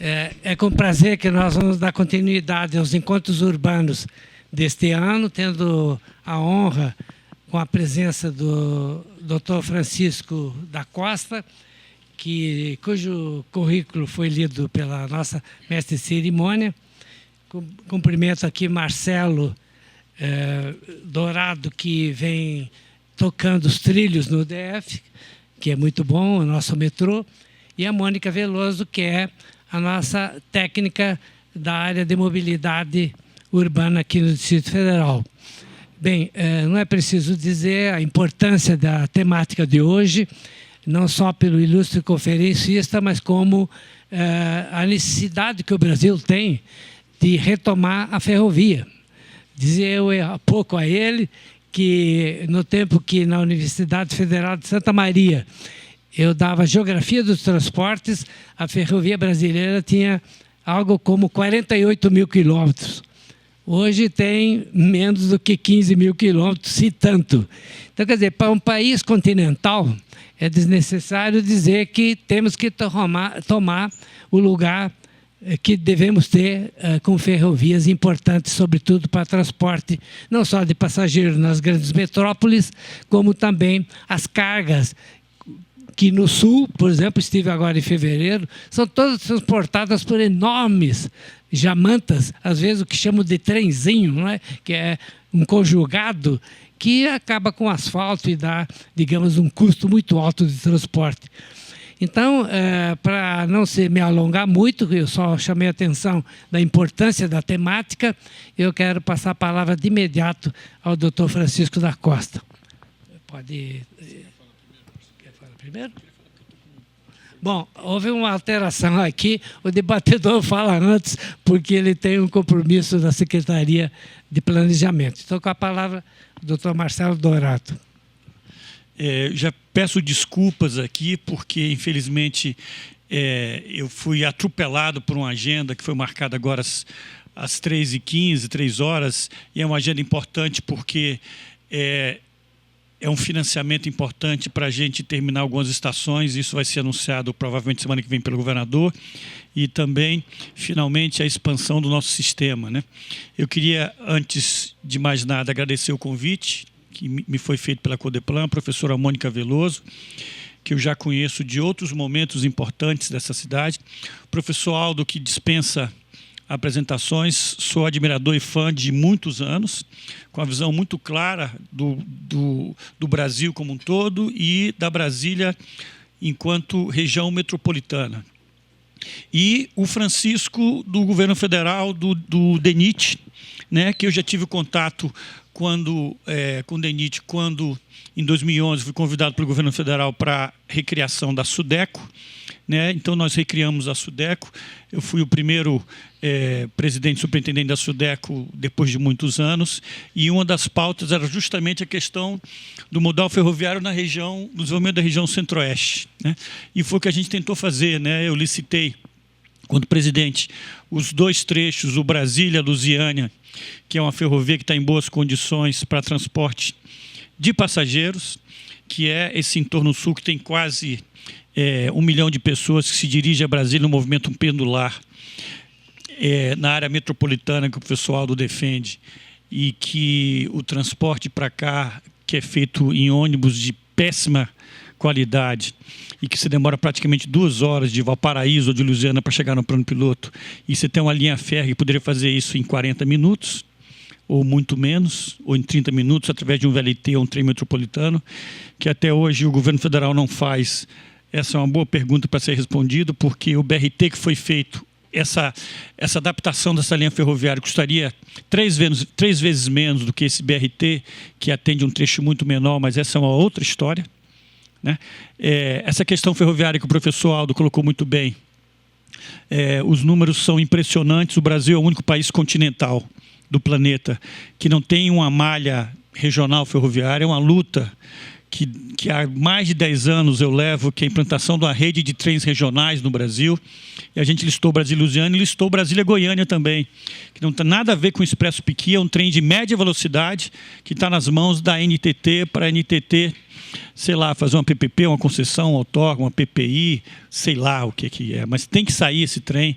É com prazer que nós vamos dar continuidade aos encontros urbanos deste ano, tendo a honra com a presença do Dr. Francisco da Costa, cujo currículo foi lido pela nossa mestre de cerimônia. Cumprimento aqui Marcelo Dourado, que vem tocando os trilhos no DF, que é muito bom, o nosso metrô, e a Mônica Veloso, que é a nossa técnica da área de mobilidade urbana aqui no Distrito Federal. Bem, não é preciso dizer a importância da temática de hoje, não só pelo ilustre conferencista, mas como a necessidade que o Brasil tem de retomar a ferrovia. Dizia eu há pouco a ele que, no tempo que na Universidade Federal de Santa Maria eu dava geografia dos transportes, a ferrovia brasileira tinha algo como 48 mil quilômetros. Hoje tem menos do que 15 mil quilômetros, se tanto. Então, quer dizer, para um país continental, é desnecessário dizer que temos que tomar o lugar que devemos ter com ferrovias importantes, sobretudo para transporte, não só de passageiros nas grandes metrópoles, como também as cargas, que no sul, por exemplo, estive agora em fevereiro, são todas transportadas por enormes jamantas, às vezes o que chamam de trenzinho, não é? Que é um conjugado que acaba com asfalto e dá, digamos, um custo muito alto de transporte. Então, para não me alongar muito, eu só chamei a atenção da importância da temática, eu quero passar a palavra de imediato ao Dr. Francisco da Costa. Pode... Quer falar primeiro? Bom, houve uma alteração aqui, o debatedor fala antes, porque ele tem um compromisso da Secretaria de Planejamento. Então, com a palavra, o doutor Marcelo Dourado. Já peço desculpas aqui, porque, infelizmente, eu fui atropelado por uma agenda que foi marcada agora às 3h15, 3 horas, e é uma agenda importante porque é um financiamento importante para a gente terminar algumas estações. Isso vai ser anunciado provavelmente semana que vem pelo governador, e também, finalmente, a expansão do nosso sistema, né? Eu queria, antes de mais nada, agradecer o convite que me foi feito pela Codeplan, a professora Mônica Veloso, que eu já conheço de outros momentos importantes dessa cidade. Professor Aldo, que dispensa apresentações, sou admirador e fã de muitos anos, com a visão muito clara do Brasil como um todo e da Brasília enquanto região metropolitana. E o Francisco, do governo federal, do DENIT, né, que eu já tive contato com o DENIT quando, em 2011, fui convidado pelo governo federal para a recriação da SUDECO, né? Então, nós recriamos a SUDECO. Eu fui o primeiro presidente superintendente da SUDECO depois de muitos anos, e uma das pautas era justamente a questão do modal ferroviário na região, no desenvolvimento da região centro-oeste, né? E foi o que a gente tentou fazer, né? Eu licitei, quando presidente, os 2 trechos, o Brasília-Lusiânia, que é uma ferrovia que está em boas condições para transporte de passageiros, que é esse entorno sul que tem quase 1 milhão de pessoas que se dirigem a Brasília no movimento pendular, na área metropolitana que o professor Aldo defende, e que o transporte para cá, que é feito em ônibus de péssima qualidade e que se demora praticamente 2 horas de Valparaíso ou de Lusiana para chegar no plano piloto, e você tem uma linha férrea que poderia fazer isso em 40 minutos, ou muito menos, ou em 30 minutos, através de um VLT ou um trem metropolitano, que até hoje o governo federal não faz. Essa é uma boa pergunta para ser respondida, porque o BRT que foi feito, essa adaptação dessa linha ferroviária custaria 3 vezes menos do que esse BRT, que atende um trecho muito menor, mas essa é uma outra história, né? Essa questão ferroviária que o professor Aldo colocou muito bem, os números são impressionantes. O Brasil é o único país continental do planeta que não tem uma malha regional ferroviária. É uma luta que há mais de 10 anos eu levo, que é a implantação de uma rede de trens regionais no Brasil. E a gente listou Brasília-Lusiânia e listou Brasília-Goiânia também, que não tem nada a ver com o Expresso Piqui, é um trem de média velocidade que está nas mãos da NTT, para a NTT, sei lá, fazer uma PPP, uma concessão, uma outorga, uma PPI, sei lá o que é, mas tem que sair esse trem.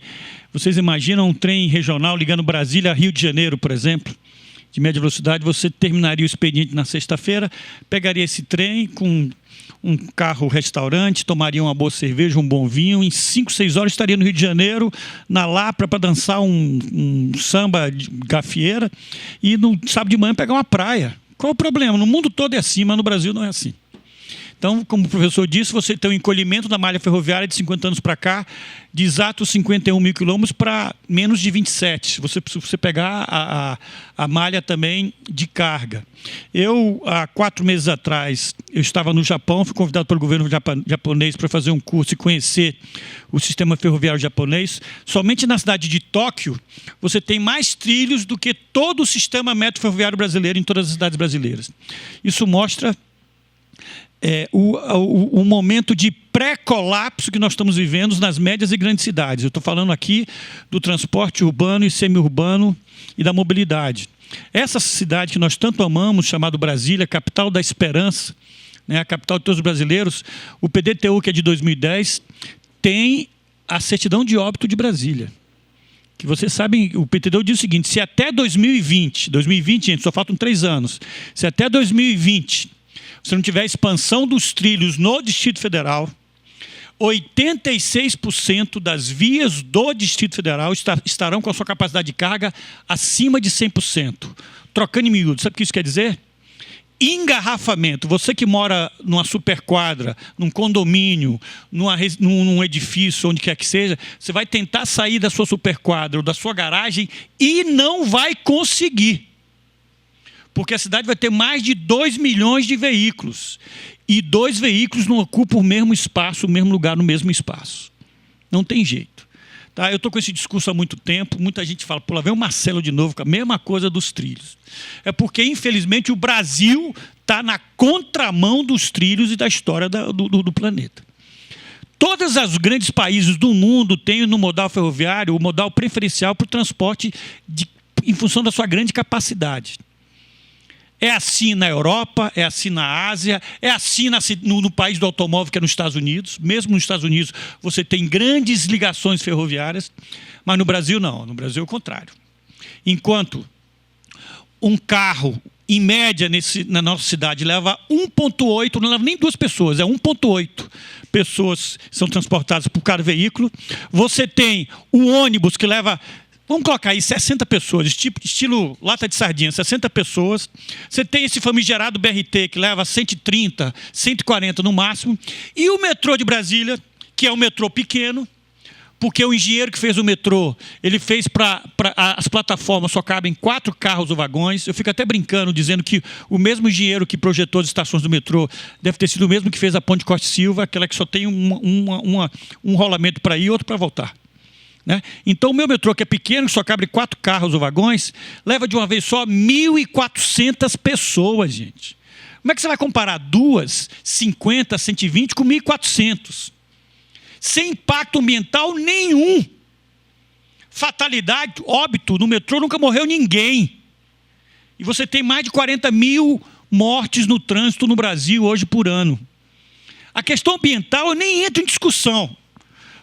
Vocês imaginam um trem regional ligando Brasília a Rio de Janeiro, por exemplo, de média velocidade? Você terminaria o expediente na sexta-feira, pegaria esse trem com um carro-restaurante, tomaria uma boa cerveja, um bom vinho, em 5, 6 horas estaria no Rio de Janeiro, na Lapra, para dançar um samba de gafieira, e no sábado de manhã pegar uma praia. Qual é o problema? No mundo todo é assim, mas no Brasil não é assim. Então, como o professor disse, você tem um encolhimento da malha ferroviária de 50 anos para cá, de exatos 51 mil quilômetros para menos de 27. Se você pegar a malha também de carga. Eu, há 4 meses atrás, eu estava no Japão, fui convidado pelo governo japonês para fazer um curso e conhecer o sistema ferroviário japonês. Somente na cidade de Tóquio, você tem mais trilhos do que todo o sistema metro ferroviário brasileiro em todas as cidades brasileiras. Isso mostra o momento de pré-colapso que nós estamos vivendo nas médias e grandes cidades. Eu estou falando aqui do transporte urbano e semi-urbano e da mobilidade. Essa cidade que nós tanto amamos, chamada Brasília, capital da esperança, né, a capital de todos os brasileiros, o PDTU, que é de 2010, tem a certidão de óbito de Brasília. Que vocês sabem, o PTDU diz o seguinte: se até 2020, gente, só faltam 3 anos, se até 2020 se não tiver expansão dos trilhos no Distrito Federal, 86% das vias do Distrito Federal estarão com a sua capacidade de carga acima de 100%. Trocando em miúdos, sabe o que isso quer dizer? Engarrafamento. Você que mora numa superquadra, num condomínio, num edifício, onde quer que seja, você vai tentar sair da sua superquadra ou da sua garagem e não vai conseguir. Porque a cidade vai ter mais de 2 milhões de veículos. E 2 veículos não ocupam o mesmo espaço, o mesmo lugar no mesmo espaço. Não tem jeito. Tá? Eu estou com esse discurso há muito tempo, muita gente fala, pô, lá vem o Marcelo de novo com a mesma coisa dos trilhos. É porque, infelizmente, o Brasil está na contramão dos trilhos e da história do planeta. Todos os grandes países do mundo têm no modal ferroviário o modal preferencial para o transporte em função da sua grande capacidade. É assim na Europa, é assim na Ásia, é assim no país do automóvel, que é nos Estados Unidos. Mesmo nos Estados Unidos você tem grandes ligações ferroviárias, mas no Brasil não, no Brasil é o contrário. Enquanto um carro, em média, na nossa cidade, leva 1,8, não leva nem 2 pessoas, é 1,8 pessoas que são transportadas por cada veículo. Você tem o ônibus que leva... Vamos colocar aí 60 pessoas, estilo lata de sardinha, 60 pessoas. Você tem esse famigerado BRT que leva 130, 140 no máximo. E o metrô de Brasília, que é um metrô pequeno, porque o engenheiro que fez o metrô, ele fez as plataformas só cabem 4 carros ou vagões. Eu fico até brincando, dizendo que o mesmo engenheiro que projetou as estações do metrô deve ter sido o mesmo que fez a Ponte Costa e Silva, aquela que só tem um rolamento para ir e outro para voltar. Né? Então, o meu metrô, que é pequeno, que só cabe 4 carros ou vagões, leva de uma vez só 1.400 pessoas, gente. Como é que você vai comparar 2, 50, 120 com 1.400? Sem impacto ambiental nenhum. Fatalidade, óbito, no metrô nunca morreu ninguém. E você tem mais de 40 mil mortes no trânsito no Brasil hoje por ano. A questão ambiental eu nem entro em discussão.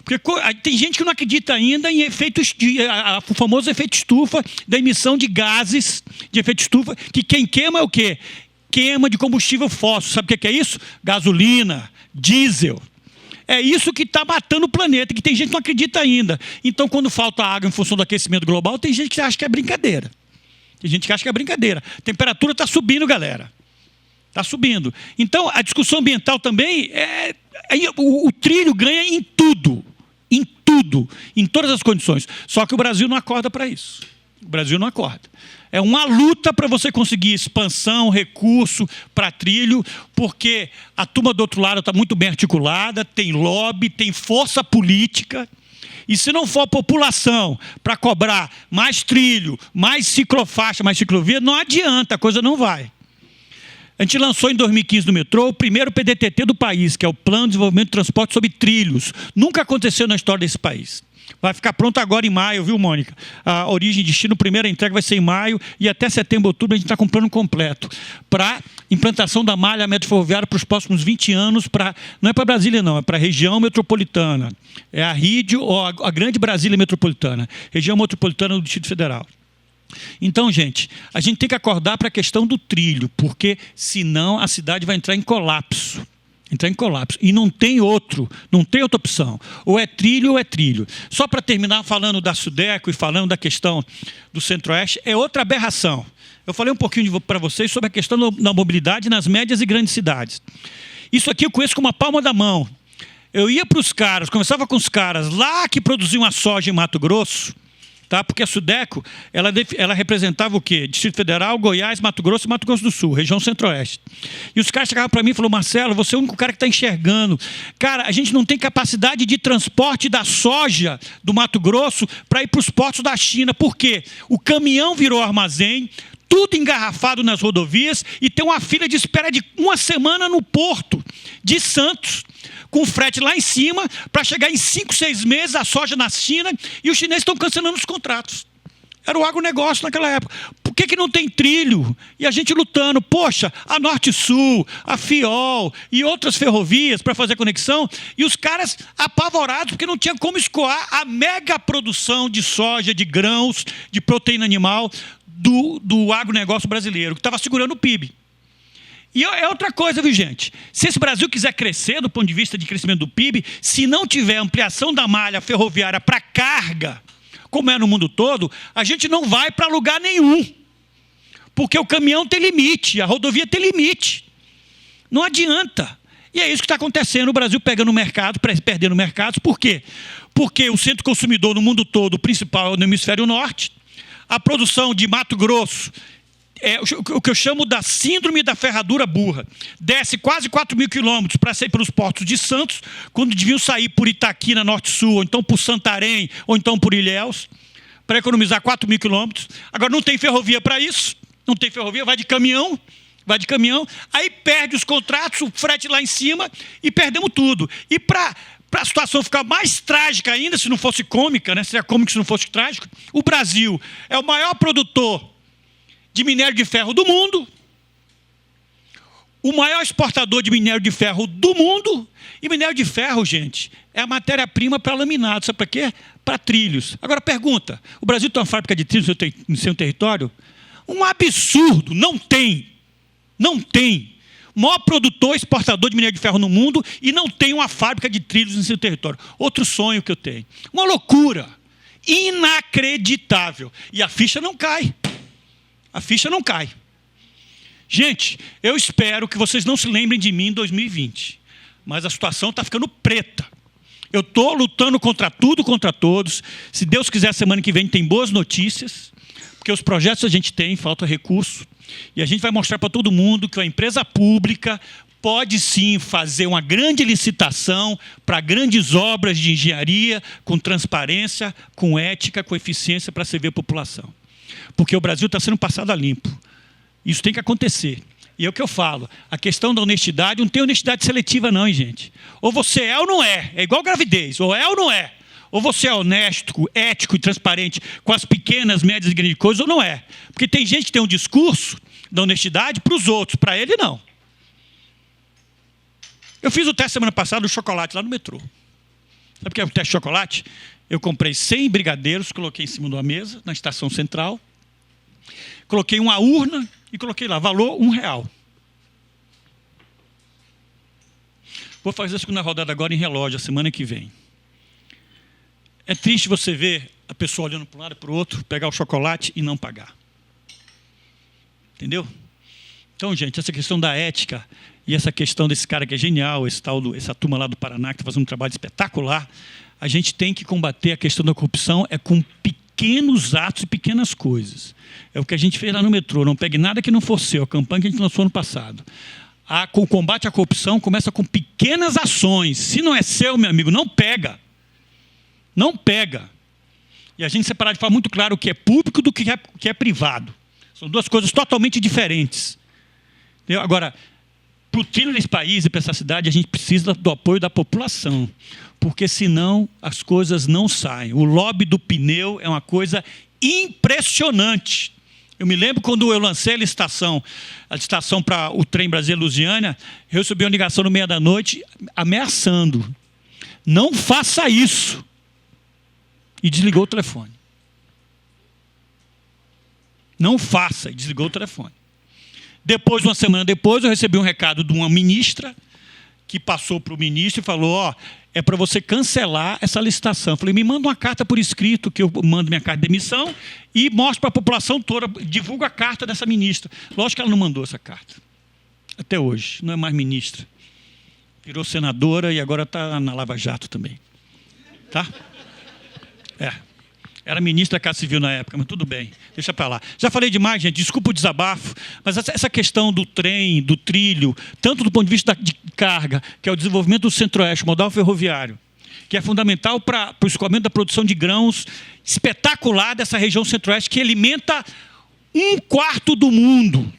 Porque tem gente que não acredita ainda em o famoso efeito estufa, da emissão de gases de efeito estufa, que quem queima é o quê? Queima de combustível fóssil. Sabe o que é isso? Gasolina, diesel. É isso que está matando o planeta, que tem gente que não acredita ainda. Então, quando falta água em função do aquecimento global, tem gente que acha que é brincadeira. Tem gente que acha que é brincadeira. A temperatura está subindo, galera. Está subindo. Então, a discussão ambiental também, o trilho ganha em tudo. Em tudo, em todas as condições. Só que o Brasil não acorda para isso. O Brasil não acorda. É uma luta para você conseguir expansão, recurso para trilho, porque a turma do outro lado está muito bem articulada, tem lobby, tem força política. E se não for a população para cobrar mais trilho, mais ciclofaixa, mais ciclovia, não adianta, a coisa não vai. A gente lançou em 2015 no metrô o primeiro PDTT do país, que é o Plano de Desenvolvimento de Transporte sobre Trilhos. Nunca aconteceu na história desse país. Vai ficar pronto agora em maio, viu, Mônica? A origem e destino, primeira entrega vai ser em maio e até setembro, outubro a gente está com um plano completo para implantação da malha metroferroviária para os próximos 20 anos, não é para Brasília não, é para a região metropolitana. É a RID ou a grande Brasília metropolitana, região metropolitana do Distrito Federal. Então, gente, a gente tem que acordar para a questão do trilho, porque senão a cidade vai entrar em colapso. E não tem outra opção. Ou é trilho ou é trilho. Só para terminar falando da Sudeco e falando da questão do Centro-Oeste, é outra aberração. Eu falei um pouquinho para vocês sobre a questão da mobilidade nas médias e grandes cidades. Isso aqui eu conheço com uma palma da mão. Eu ia para os caras, conversava com os caras lá que produziam a soja em Mato Grosso, tá? Porque a Sudeco, ela representava o quê? Distrito Federal, Goiás, Mato Grosso e Mato Grosso do Sul, região Centro-Oeste. E os caras chegavam para mim e falaram: Marcelo, você é o único cara que está enxergando. Cara, a gente não tem capacidade de transporte da soja do Mato Grosso para ir para os portos da China. Por quê? O caminhão virou armazém, tudo engarrafado nas rodovias e tem uma fila de espera de uma semana no porto de Santos, com frete lá em cima, para chegar em 5, 6 meses a soja na China, e os chineses estão cancelando os contratos. Era o agronegócio naquela época. Por que não tem trilho? E a gente lutando, poxa, a Norte-Sul, a FIOL e outras ferrovias para fazer conexão, e os caras apavorados porque não tinha como escoar a mega produção de soja, de grãos, de proteína animal do agronegócio brasileiro, que estava segurando o PIB. E é outra coisa, viu, gente? Se esse Brasil quiser crescer do ponto de vista de crescimento do PIB, se não tiver ampliação da malha ferroviária para carga, como é no mundo todo, a gente não vai para lugar nenhum. Porque o caminhão tem limite, a rodovia tem limite. Não adianta. E é isso que está acontecendo, o Brasil pegando o mercado, perdendo mercados. Por quê? Porque o centro consumidor no mundo todo, o principal é no hemisfério norte, a produção de Mato Grosso, é o que eu chamo da síndrome da ferradura burra. Desce quase 4.000 quilômetros para sair pelos portos de Santos, quando deviam sair por Itaqui, na Norte-Sul, ou então por Santarém, ou então por Ilhéus, para economizar 4.000 quilômetros. Agora não tem ferrovia para isso, não tem ferrovia, vai de caminhão, aí perde os contratos, o frete lá em cima, e perdemos tudo. E para a situação ficar mais trágica ainda, se não fosse cômica, né? Seria cômico se não fosse trágico, o Brasil é o maior produtor de minério de ferro do mundo, o maior exportador de minério de ferro do mundo, e minério de ferro, gente, é a matéria-prima para laminado. Sabe para quê? Para trilhos. Agora pergunta, o Brasil tem uma fábrica de trilhos no seu território? Um absurdo, não tem. O maior produtor, exportador de minério de ferro no mundo e não tem uma fábrica de trilhos no seu território. Outro sonho que eu tenho. Uma loucura, inacreditável. E a ficha não cai. Gente, eu espero que vocês não se lembrem de mim em 2020, mas a situação está ficando preta. Eu estou lutando contra tudo, contra todos. Se Deus quiser, semana que vem tem boas notícias, porque os projetos a gente tem, falta recurso, e a gente vai mostrar para todo mundo que a empresa pública pode sim fazer uma grande licitação para grandes obras de engenharia, com transparência, com ética, com eficiência, para servir a população. Porque o Brasil está sendo passado a limpo. Isso tem que acontecer. E é o que eu falo. A questão da honestidade, não tem honestidade seletiva não, hein, gente. Ou você é ou não é. É igual gravidez. Ou é ou não é. Ou você é honesto, ético e transparente com as pequenas, médias e grandes coisas, ou não é. Porque tem gente que tem um discurso da honestidade para os outros. Para ele, não. Eu fiz o teste semana passada do chocolate lá no metrô. Sabe o que é o teste de chocolate? Eu comprei 100 brigadeiros, coloquei em cima de uma mesa, na estação central. Coloquei uma urna e coloquei lá, valor R$1. Vou fazer a segunda rodada agora em relógio, a semana que vem. É triste você ver a pessoa olhando para um lado e para o outro, pegar o chocolate e não pagar. Entendeu? Então, gente, essa questão da ética e essa questão desse cara que é genial, essa turma lá do Paraná que está fazendo um trabalho espetacular, a gente tem que combater a questão da corrupção com pequenos atos e pequenas coisas. É o que a gente fez lá no metrô. Não pegue nada que não for seu. A campanha que a gente lançou ano passado. O combate à corrupção começa com pequenas ações. Se não é seu, meu amigo, não pega. Não pega. E a gente separar de forma muito clara o que é público do que é privado. São duas coisas totalmente diferentes. Entendeu? Agora, para o trilho desse país e para essa cidade, a gente precisa do apoio da população, porque senão as coisas não saem. O lobby do pneu é uma coisa impressionante. Eu me lembro quando eu lancei a licitação para o trem Brasília-Lusiânia, eu recebi uma ligação no meio da noite ameaçando. Não faça isso. E desligou o telefone. Não faça, e desligou o telefone. Depois, uma semana depois, eu recebi um recado de uma ministra que passou para o ministro e falou, ó, é para você cancelar essa licitação. Eu falei, me manda uma carta por escrito, que eu mando minha carta de demissão e mostro para a população toda, divulgo a carta dessa ministra. Lógico que ela não mandou essa carta. Até hoje, não é mais ministra. Virou senadora e agora está na Lava Jato também. Tá? Era ministra da Casa Civil na época, mas tudo bem, deixa para lá. Já falei demais, gente, desculpa o desabafo, mas essa questão do trem, do trilho, tanto do ponto de vista de carga, que é o desenvolvimento do Centro-Oeste, modal ferroviário, que é fundamental para o escoamento da produção de grãos, espetacular dessa região Centro-Oeste, que alimenta 1/4 do mundo.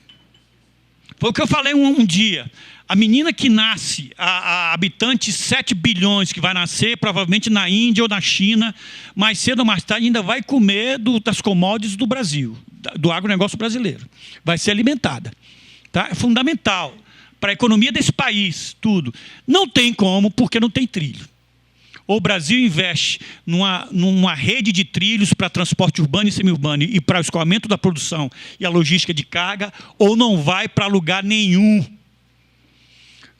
Foi o que eu falei um dia. A menina que nasce, a habitante 7 bilhões que vai nascer, provavelmente na Índia ou na China, mais cedo ou mais tarde ainda vai comer das commodities do Brasil, do agronegócio brasileiro. Vai ser alimentada. Tá? É fundamental para a economia desse país, tudo. Não tem como, porque não tem trilho. Ou o Brasil investe numa rede de trilhos para transporte urbano e semiurbano e para o escoamento da produção e a logística de carga, ou não vai para lugar nenhum.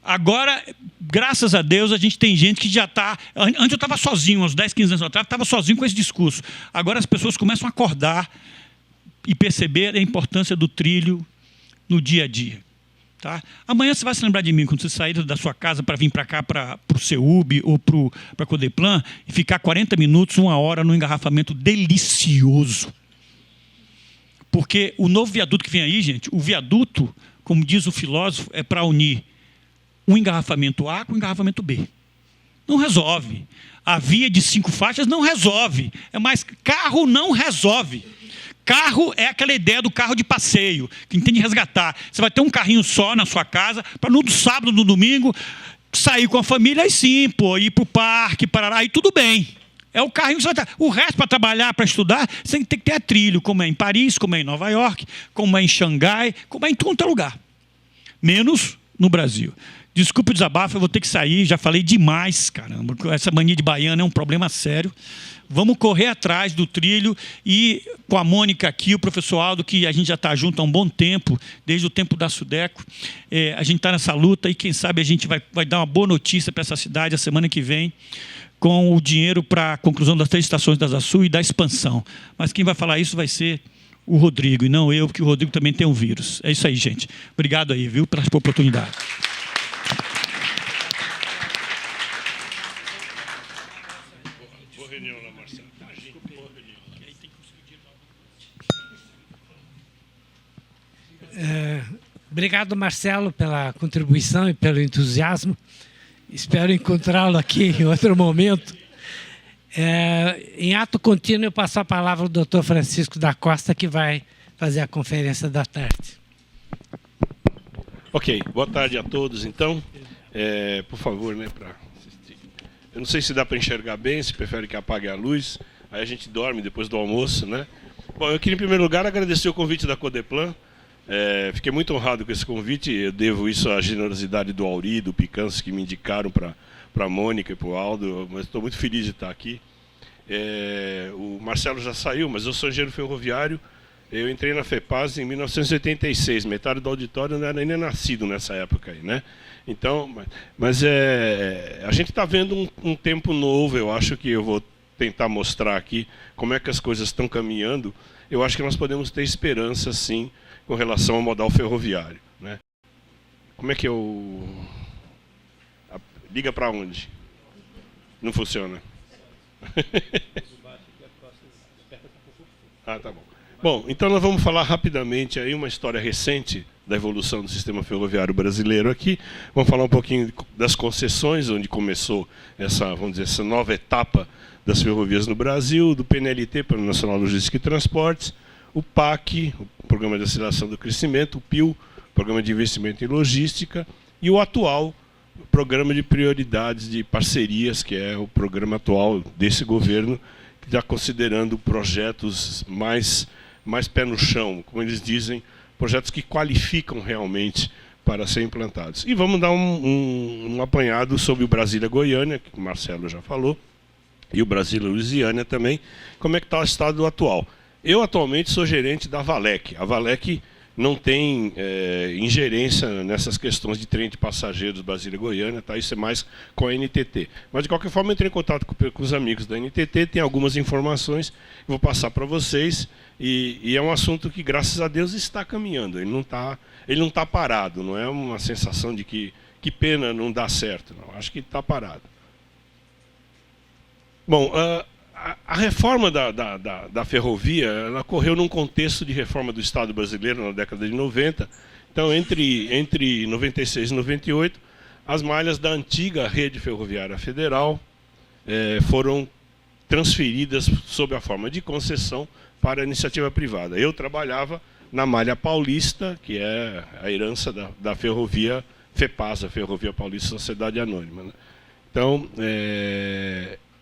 Agora, graças a Deus, a gente tem gente que já está... Antes eu estava sozinho, uns 10, 15 anos atrás, estava sozinho com esse discurso. Agora as pessoas começam a acordar e perceber a importância do trilho no dia a dia. Tá? Amanhã você vai se lembrar de mim, quando você sair da sua casa para vir para cá, para o CEUB ou para a Codeplan, e ficar 40 minutos, 1 hora, num engarrafamento delicioso. Porque o novo viaduto que vem aí, gente, o viaduto, como diz o filósofo, é para unir um engarrafamento A com um engarrafamento B. Não resolve. A via de 5 faixas não resolve. Mas carro não resolve. Carro é aquela ideia do carro de passeio, que tem de resgatar. Você vai ter um carrinho só na sua casa, para no sábado, no domingo, sair com a família, aí sim, pô, ir para o parque, parará, aí tudo bem. É o carrinho que você vai ter. O resto, para trabalhar, para estudar, você tem que ter trilho, como é em Paris, como é em Nova York, como é em Xangai, como é em todo lugar. Menos no Brasil. Desculpe o desabafo, eu vou ter que sair, já falei demais, caramba. Essa mania de baiana é um problema sério. Vamos correr atrás do trilho e com a Mônica aqui, o professor Aldo, que a gente já está junto há um bom tempo, desde o tempo da Sudeco. A gente está nessa luta e quem sabe a gente vai dar uma boa notícia para essa cidade a semana que vem, com o dinheiro para a conclusão das 3 estações da Asa Sul e da expansão. Mas quem vai falar isso vai ser o Rodrigo, e não eu, porque o Rodrigo também tem um vírus. É isso aí, gente. Obrigado aí, viu, pela oportunidade. Obrigado, Marcelo, pela contribuição e pelo entusiasmo. Espero encontrá-lo aqui em outro momento. Em ato contínuo, eu passo a palavra ao Dr. Francisco da Costa, que vai fazer a conferência da tarde. Ok, boa tarde a todos, então. Por favor, né, para assistir. Eu não sei se dá para enxergar bem, se prefere que apague a luz, aí a gente dorme depois do almoço, né? Bom, eu queria, em primeiro lugar, agradecer o convite da Codeplan. Fiquei muito honrado com esse convite, eu devo isso à generosidade do Auri, do Picanço, que me indicaram para a Mônica e para o Aldo, mas estou muito feliz de estar aqui. O Marcelo já saiu, mas eu sou engenheiro ferroviário, eu entrei na FEPAS em 1986, metade do auditório não era nem nascido nessa época aí, né? Então, mas a gente está vendo um tempo novo, eu acho que eu vou tentar mostrar aqui como é que as coisas estão caminhando. Eu acho que nós podemos ter esperança, sim, com relação ao modal ferroviário, né? Como é que eu... Liga para onde? Não funciona. Tá bom. Bom, então nós vamos falar rapidamente aí uma história recente da evolução do sistema ferroviário brasileiro aqui. Vamos falar um pouquinho das concessões, onde começou essa, vamos dizer, essa nova etapa das ferrovias no Brasil, do PNLT, Plano Nacional de Logística e Transportes, o PAC, o Programa de Aceleração do Crescimento, o PIL, Programa de Investimento em Logística, e o atual Programa de Prioridades de Parcerias, que é o programa atual desse governo, que está considerando projetos mais pé no chão, como eles dizem, projetos que qualificam realmente para serem implantados. E vamos dar um apanhado sobre o Brasília-Goiânia, que o Marcelo já falou, e o Brasília-Lusiânia também, como é que está o estado atual. Eu, atualmente, sou gerente da Valec. A Valec não tem ingerência nessas questões de trem de passageiros Brasília-Goiânia, tá? Isso é mais com a NTT. Mas, de qualquer forma, eu entrei em contato com os amigos da NTT, tem algumas informações, vou passar para vocês, e é um assunto que, graças a Deus, está caminhando. Ele não tá parado, não é uma sensação de que pena não dá certo, não. Acho que está parado. Bom, a reforma da ferrovia, ela ocorreu num contexto de reforma do Estado brasileiro na década de 90. Então, entre 96 e 98, as malhas da antiga rede ferroviária federal foram transferidas sob a forma de concessão para a iniciativa privada. Eu trabalhava na malha paulista, que é a herança da ferrovia FEPASA, Ferrovia Paulista Sociedade Anônima, né? Então,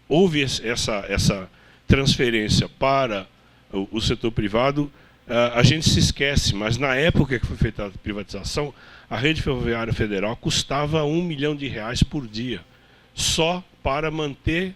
houve essa transferência para o setor privado. A gente se esquece, mas na época que foi feita a privatização, a rede ferroviária federal custava R$1 milhão por dia, só para manter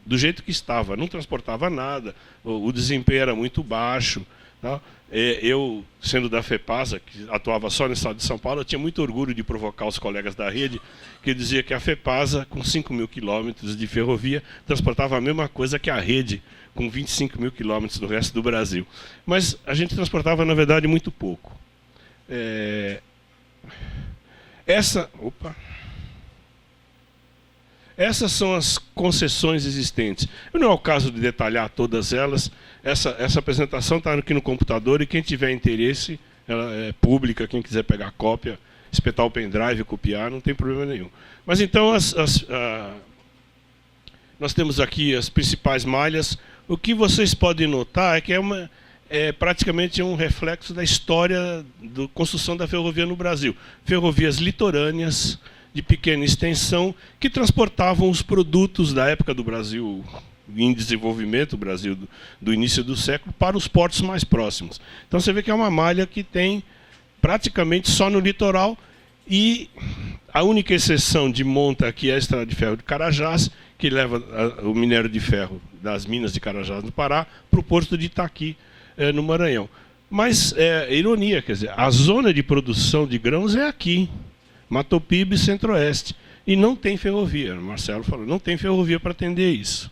do jeito que estava. Não transportava nada, o desempenho era muito baixo, tá? Eu, sendo da FEPASA, que atuava só no estado de São Paulo, eu tinha muito orgulho de provocar os colegas da rede, que dizia que a FEPASA, com 5 mil quilômetros de ferrovia, transportava a mesma coisa que a rede, com 25 mil quilômetros do resto do Brasil. Mas a gente transportava, na verdade, muito pouco. Essas são as concessões existentes. Não é o caso de detalhar todas elas. Essa apresentação está aqui no computador, e quem tiver interesse, ela é pública, quem quiser pegar cópia, espetar o pendrive, copiar, não tem problema nenhum. Mas então, nós temos aqui as principais malhas. O que vocês podem notar é que é praticamente um reflexo da história da construção da ferrovia no Brasil. Ferrovias litorâneas, de pequena extensão, que transportavam os produtos da época do Brasil em desenvolvimento, o Brasil do início do século, para os portos mais próximos. Então você vê que é uma malha que tem praticamente só no litoral, e a única exceção de monta aqui é a Estrada de Ferro de Carajás, que leva o minério de ferro das minas de Carajás, no Pará, para o porto de Itaqui, no Maranhão. Mas é ironia, quer dizer, a zona de produção de grãos é aqui, Matopiba e Centro-Oeste, e não tem ferrovia. O Marcelo falou, não tem ferrovia para atender isso.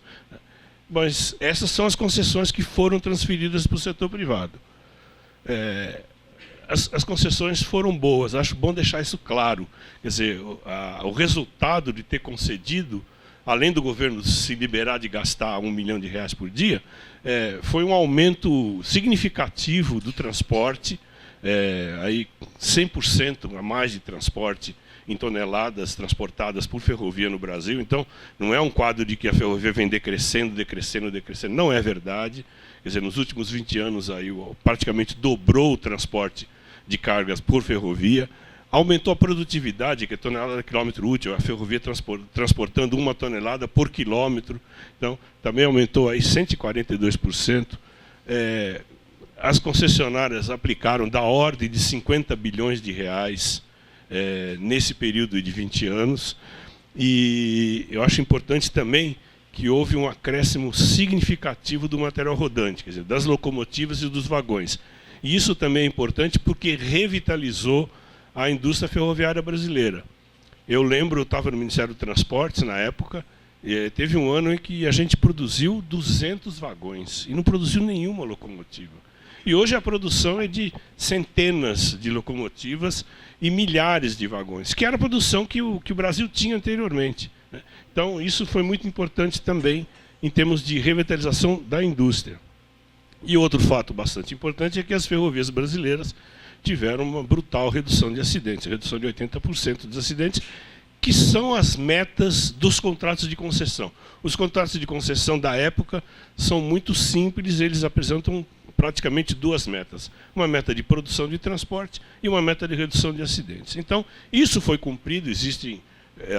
Mas essas são as concessões que foram transferidas para o setor privado. As concessões foram boas, acho bom deixar isso claro. Quer dizer, o resultado de ter concedido, além do governo se liberar de gastar R$1 milhão por dia, foi um aumento significativo do transporte, aí 100% a mais de transporte em toneladas transportadas por ferrovia no Brasil. Então, não é um quadro de que a ferrovia vem decrescendo, não é verdade. Quer dizer, nos últimos 20 anos, aí, praticamente dobrou o transporte de cargas por ferrovia, aumentou a produtividade, que é tonelada quilômetro útil, a ferrovia transportando 1 tonelada por quilômetro, então, também aumentou aí 142%. As concessionárias aplicaram da ordem de R$50 bilhões nesse período de 20 anos. E eu acho importante também que houve um acréscimo significativo do material rodante, quer dizer, das locomotivas e dos vagões. E isso também é importante porque revitalizou a indústria ferroviária brasileira. Eu lembro, eu estava no Ministério do Transportes na época, e teve um ano em que a gente produziu 200 vagões e não produziu nenhuma locomotiva. E hoje a produção é de centenas de locomotivas e milhares de vagões, que era a produção que o Brasil tinha anteriormente, né? Então, isso foi muito importante também em termos de revitalização da indústria. E outro fato bastante importante é que as ferrovias brasileiras tiveram uma brutal redução de acidentes, redução de 80% dos acidentes, que são as metas dos contratos de concessão. Os contratos de concessão da época são muito simples, eles apresentam praticamente duas metas. Uma meta de produção de transporte e uma meta de redução de acidentes. Então, isso foi cumprido, existem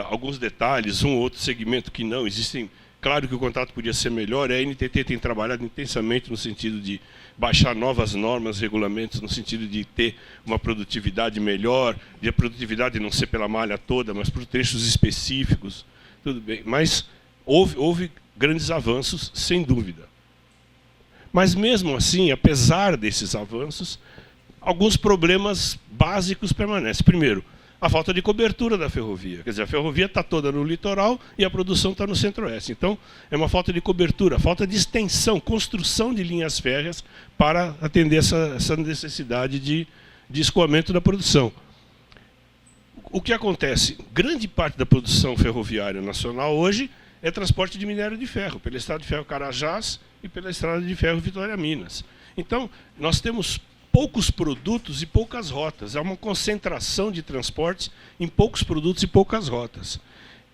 alguns detalhes, um ou outro segmento que não, existem. Claro que o contrato podia ser melhor, a NTT tem trabalhado intensamente no sentido de baixar novas normas, regulamentos, no sentido de ter uma produtividade melhor, de a produtividade não ser pela malha toda, mas por trechos específicos, tudo bem. Mas houve grandes avanços, sem dúvida. Mas mesmo assim, apesar desses avanços, alguns problemas básicos permanecem. Primeiro, a falta de cobertura da ferrovia. Quer dizer, a ferrovia está toda no litoral e a produção está no centro-oeste. Então, é uma falta de cobertura, falta de extensão, construção de linhas férreas para atender essa necessidade de escoamento da produção. O que acontece? Grande parte da produção ferroviária nacional hoje é transporte de minério de ferro, pela estrada de ferro Carajás e pela estrada de ferro Vitória-Minas. Então, nós temos poucos produtos e poucas rotas. Há uma concentração de transportes em poucos produtos e poucas rotas.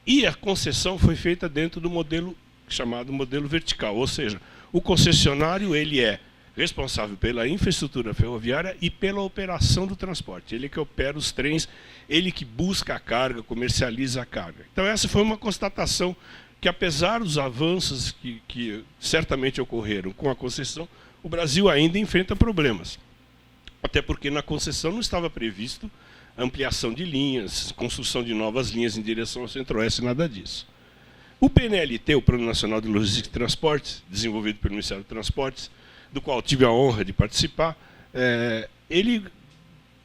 E a concessão foi feita dentro do modelo chamado modelo vertical, ou seja, o concessionário ele é responsável pela infraestrutura ferroviária e pela operação do transporte. Ele que opera os trens, ele que busca a carga, comercializa a carga. Então essa foi uma constatação que, apesar dos avanços que certamente ocorreram com a concessão, o Brasil ainda enfrenta problemas. Até porque na concessão não estava previsto ampliação de linhas, construção de novas linhas em direção ao centro-oeste, nada disso. O PNLT, o Plano Nacional de Logística e Transportes, desenvolvido pelo Ministério dos Transportes, do qual tive a honra de participar, ele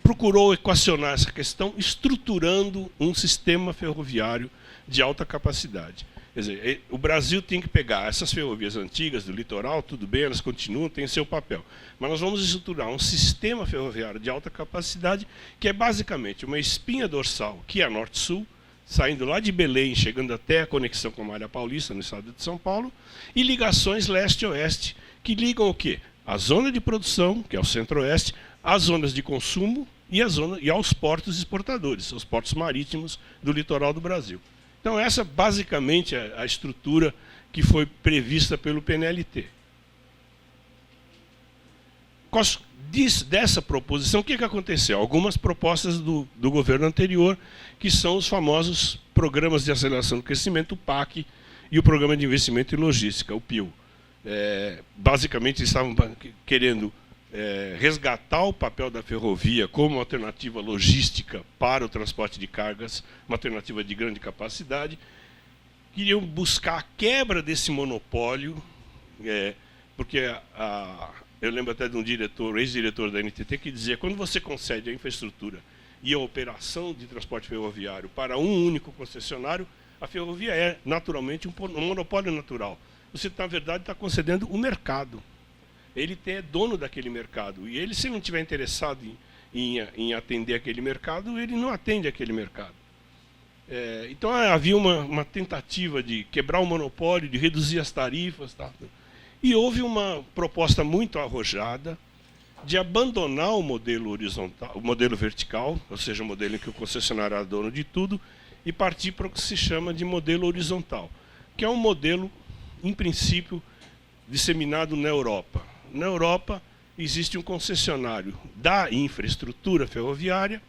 procurou equacionar essa questão estruturando um sistema ferroviário de alta capacidade. Quer dizer, o Brasil tem que pegar essas ferrovias antigas do litoral, tudo bem, elas continuam, têm seu papel. Mas nós vamos estruturar um sistema ferroviário de alta capacidade, que é basicamente uma espinha dorsal, que é a Norte-Sul, saindo lá de Belém, chegando até a conexão com a Malha Paulista, no estado de São Paulo, e ligações leste-oeste, que ligam o quê? A zona de produção, que é o centro-oeste, as zonas de consumo e aos portos exportadores, os portos marítimos do litoral do Brasil. Então, essa basicamente é a estrutura que foi prevista pelo PNLT. Dessa proposição, o que aconteceu? Algumas propostas do governo anterior, que são os famosos Programas de Aceleração do Crescimento, o PAC, e o Programa de Investimento em Logística, o PIL. Basicamente, estavam querendo resgatar o papel da ferrovia como alternativa logística para o transporte de cargas, uma alternativa de grande capacidade. Queriam buscar a quebra desse monopólio, porque eu lembro até de um ex-diretor da NTT, que dizia que quando você concede a infraestrutura e a operação de transporte ferroviário para um único concessionário, a ferrovia é naturalmente um monopólio natural. Você, na verdade, está concedendo o mercado. Ele é dono daquele mercado. E ele, se não estiver interessado em atender aquele mercado, ele não atende aquele mercado. Então, havia uma tentativa de quebrar o monopólio, de reduzir as tarifas. Tá? E houve uma proposta muito arrojada de abandonar o modelo horizontal, o modelo vertical, ou seja, o modelo em que o concessionário é dono de tudo, e partir para o que se chama de modelo horizontal, que é um modelo, em princípio, disseminado na Europa. Na Europa, existe um concessionário da infraestrutura ferroviária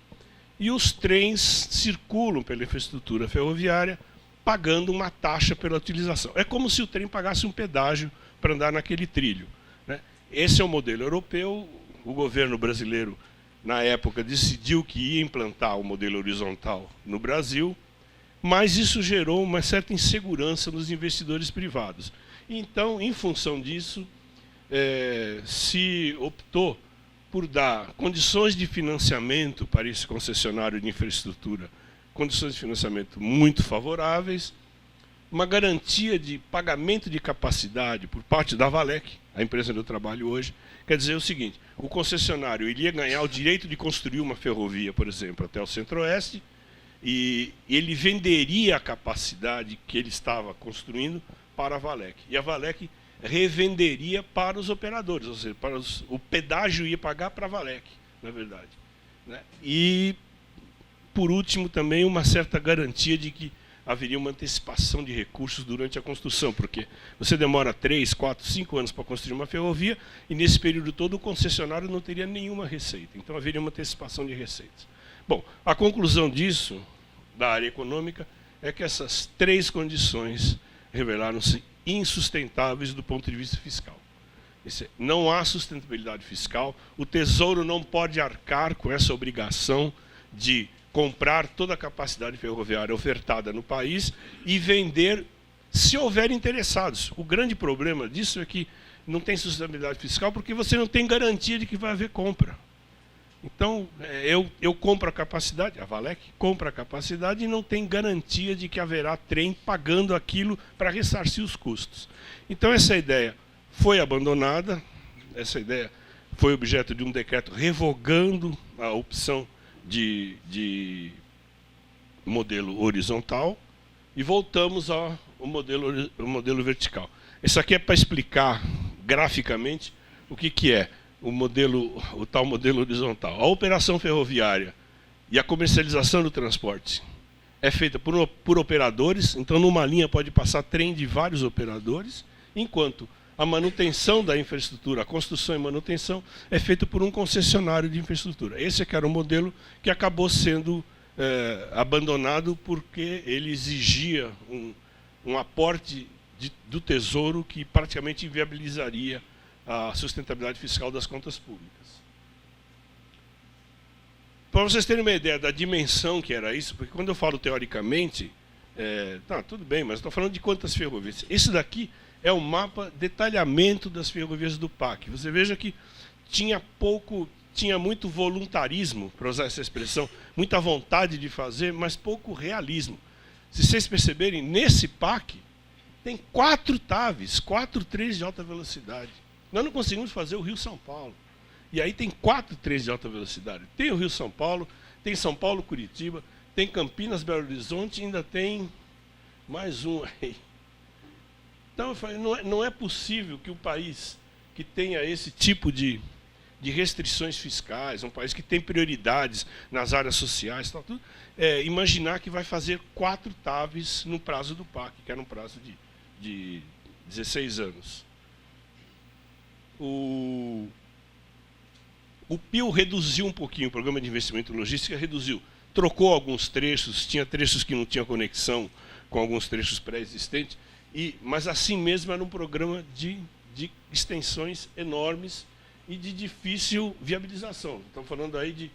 e os trens circulam pela infraestrutura ferroviária pagando uma taxa pela utilização. É como se o trem pagasse um pedágio para andar naquele trilho. Né? Esse é o modelo europeu. O governo brasileiro, na época, decidiu que ia implantar o modelo horizontal no Brasil, mas isso gerou uma certa insegurança nos investidores privados. Então, em função disso, se optou por dar condições de financiamento para esse concessionário de infraestrutura, condições de financiamento muito favoráveis, uma garantia de pagamento de capacidade por parte da Valec, a empresa onde eu trabalho hoje. Quer dizer o seguinte, o concessionário iria ganhar o direito de construir uma ferrovia, por exemplo, até o Centro-Oeste, e ele venderia a capacidade que ele estava construindo para a Valec. E a Valec revenderia para os operadores, ou seja, o pedágio ia pagar para a Valec, na verdade. Né? E, por último, também uma certa garantia de que haveria uma antecipação de recursos durante a construção, porque você demora 3, 4, 5 anos para construir uma ferrovia e, nesse período todo, o concessionário não teria nenhuma receita. Então, haveria uma antecipação de receitas. Bom, a conclusão disso, da área econômica, é que essas 3 condições revelaram-se insustentáveis do ponto de vista fiscal. Não há sustentabilidade fiscal, o Tesouro não pode arcar com essa obrigação de comprar toda a capacidade ferroviária ofertada no país e vender se houver interessados. O grande problema disso é que não tem sustentabilidade fiscal porque você não tem garantia de que vai haver compra. Então, eu compro a capacidade, a Valec compra a capacidade e não tem garantia de que haverá trem pagando aquilo para ressarcir os custos. Então, essa ideia foi abandonada, essa ideia foi objeto de um decreto revogando a opção de modelo horizontal e voltamos ao modelo vertical. Isso aqui é para explicar graficamente o que é o tal modelo horizontal. A operação ferroviária e a comercialização do transporte é feita por operadores, então numa linha pode passar trem de vários operadores, enquanto a manutenção da infraestrutura, a construção e manutenção, é feita por um concessionário de infraestrutura. Esse é que era o modelo que acabou sendo abandonado porque ele exigia um aporte do Tesouro que praticamente inviabilizaria a sustentabilidade fiscal das contas públicas. Para vocês terem uma ideia da dimensão que era isso, porque quando eu falo teoricamente, tudo bem, mas estou falando de quantas ferrovias. Esse daqui é o mapa detalhamento das ferrovias do PAC. Você veja que tinha muito voluntarismo, para usar essa expressão, muita vontade de fazer, mas pouco realismo. Se vocês perceberem, nesse PAC tem 4 TAVs, 4 trens de alta velocidade. Nós não conseguimos fazer o Rio-São Paulo. E aí tem 4 trens de alta velocidade. Tem o Rio-São Paulo, tem São Paulo-Curitiba, tem Campinas-Belo Horizonte e ainda tem mais um aí. Então, eu falei, não é possível que o país que tenha esse tipo de restrições fiscais, um país que tem prioridades nas áreas sociais, tudo, imaginar que vai fazer 4 TAVs no prazo do PAC, que era um prazo de 16 anos. O PIL reduziu um pouquinho, o Programa de Investimento em Logística reduziu. Trocou alguns trechos, tinha trechos que não tinham conexão com alguns trechos pré-existentes, mas assim mesmo era um programa de extensões enormes e de difícil viabilização. Estamos falando aí de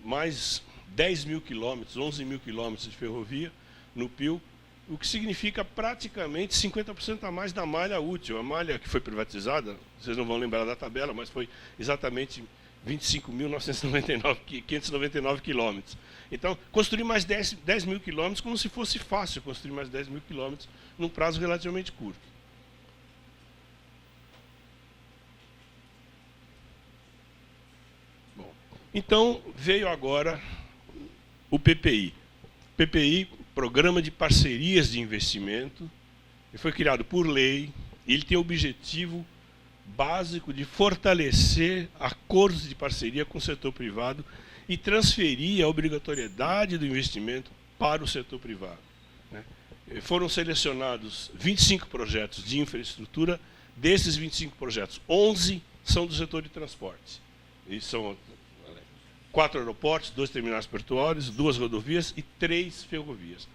mais 10 mil quilômetros, 11 mil quilômetros de ferrovia no PIL, o que significa praticamente 50% a mais da malha útil. A malha que foi privatizada, vocês não vão lembrar da tabela, mas foi exatamente 25.599 quilômetros. Então, construir mais 10 mil quilômetros como se fosse fácil construir mais 10 mil quilômetros num prazo relativamente curto. Bom, então, veio agora o PPI. PPI, Programa de Parcerias de Investimento, ele foi criado por lei, e ele tem o objetivo básico de fortalecer acordos de parceria com o setor privado e transferir a obrigatoriedade do investimento para o setor privado. Foram selecionados 25 projetos de infraestrutura, desses 25 projetos, 11 são do setor de transporte. E são 4 aeroportos, 2 terminais portuários, 2 rodovias e 3 ferrovias.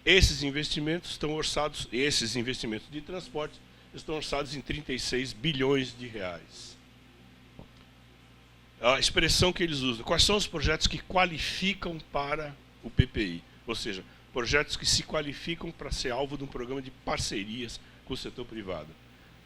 Esses investimentos estão orçados, esses investimentos de transporte, estão orçados em 36 bilhões de reais. A expressão que eles usam, quais são os projetos que qualificam para o PPI? Ou seja, projetos que se qualificam para ser alvo de um programa de parcerias com o setor privado.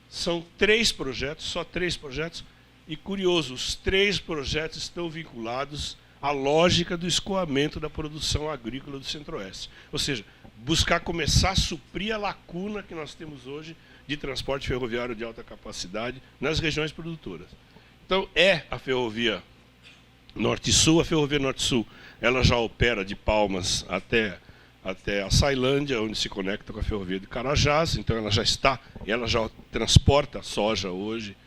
São 3 projetos, só 3 projetos, e curioso, os 3 projetos estão vinculados à lógica do escoamento da produção agrícola do Centro-Oeste. Ou seja, buscar começar a suprir a lacuna que nós temos hoje de transporte ferroviário de alta capacidade nas regiões produtoras. Então, a ferrovia Norte-Sul. A ferrovia Norte-Sul ela já opera de Palmas até a Ceilândia, onde se conecta com a ferrovia de Carajás. Então, ela já transporta soja hoje.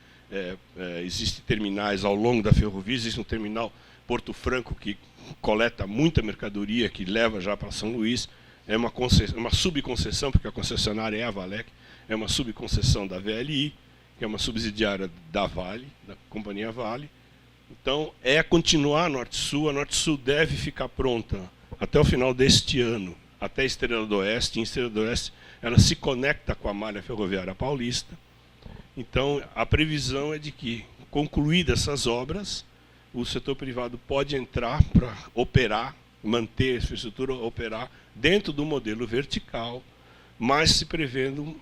Existem terminais ao longo da ferrovia, existe um terminal Porto Franco que coleta muita mercadoria, que leva já para São Luís. é uma subconcessão, porque a concessionária é a Valec, é uma subconcessão da VLI, que é uma subsidiária da Vale, da companhia Vale. Então, é continuar a Norte-Sul. A Norte-Sul deve ficar pronta até o final deste ano, até Estrela do Oeste. Em Estrela do Oeste, ela se conecta com a malha ferroviária paulista. Então, a previsão é de que, concluídas essas obras, o setor privado pode entrar para operar, manter a infraestrutura, operar dentro do modelo vertical, mas se prevendo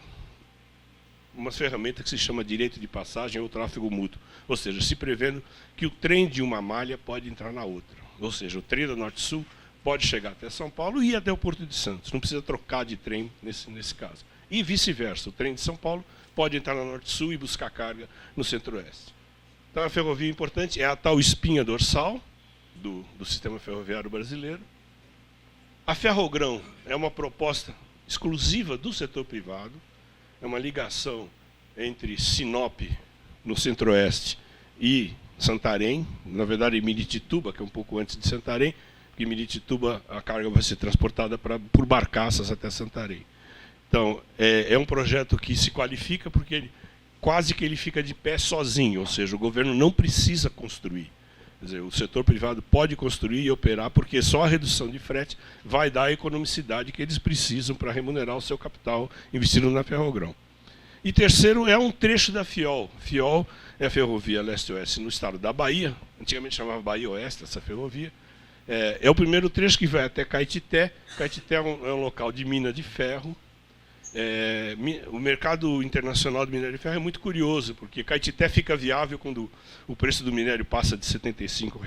uma ferramenta que se chama direito de passagem ou tráfego mútuo. Ou seja, se prevendo que o trem de uma malha pode entrar na outra. Ou seja, o trem da Norte-Sul pode chegar até São Paulo e ir até o Porto de Santos. Não precisa trocar de trem nesse caso. E vice-versa, o trem de São Paulo pode entrar na Norte-Sul e buscar carga no Centro-Oeste. Então, a ferrovia importante é a tal espinha dorsal do sistema ferroviário brasileiro. A Ferrogrão é uma proposta exclusiva do setor privado, é uma ligação entre Sinop, no Centro-Oeste, e Santarém, na verdade, Miritituba, que é um pouco antes de Santarém, porque em Miritituba a carga vai ser transportada por barcaças até Santarém. Então, é um projeto que se qualifica porque ele fica de pé sozinho, ou seja, o governo não precisa construir. Quer dizer, o setor privado pode construir e operar, porque só a redução de frete vai dar a economicidade que eles precisam para remunerar o seu capital investido na Ferrogrão. E terceiro, é um trecho da FIOL. FIOL é a Ferrovia Leste-Oeste no estado da Bahia, antigamente chamava Bahia Oeste, essa ferrovia. É o primeiro trecho que vai até Caetité. Caetité é um local de mina de ferro. O mercado internacional do minério de ferro é muito curioso, porque Caetité fica viável quando o preço do minério passa de R$ 75,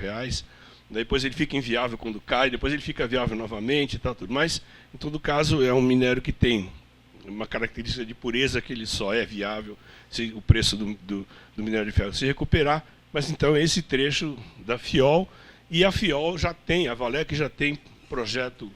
depois ele fica inviável quando cai, depois ele fica viável novamente e tal, tudo. Mas, em todo caso, é um minério que tem uma característica de pureza que ele só é viável se o preço do minério de ferro se recuperar. Mas, então, é esse trecho da FIOL, e a FIOL a Valec já tem projeto,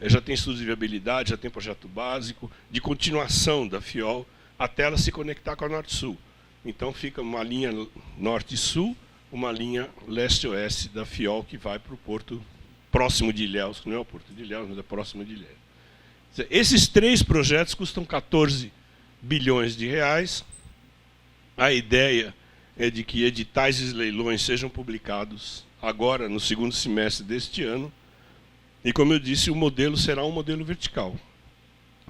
já tem estudos de viabilidade, já tem projeto básico de continuação da FIOL até ela se conectar com a Norte-Sul. Então fica uma linha Norte-Sul, uma linha Leste-Oeste da FIOL que vai para o porto próximo de Ilhéus, que não é o porto de Ilhéus, mas é próximo de Ilhéus. Esses 3 projetos custam 14 bilhões de reais. A ideia é de que editais e leilões sejam publicados agora, no segundo semestre deste ano. E, como eu disse, o modelo será um modelo vertical.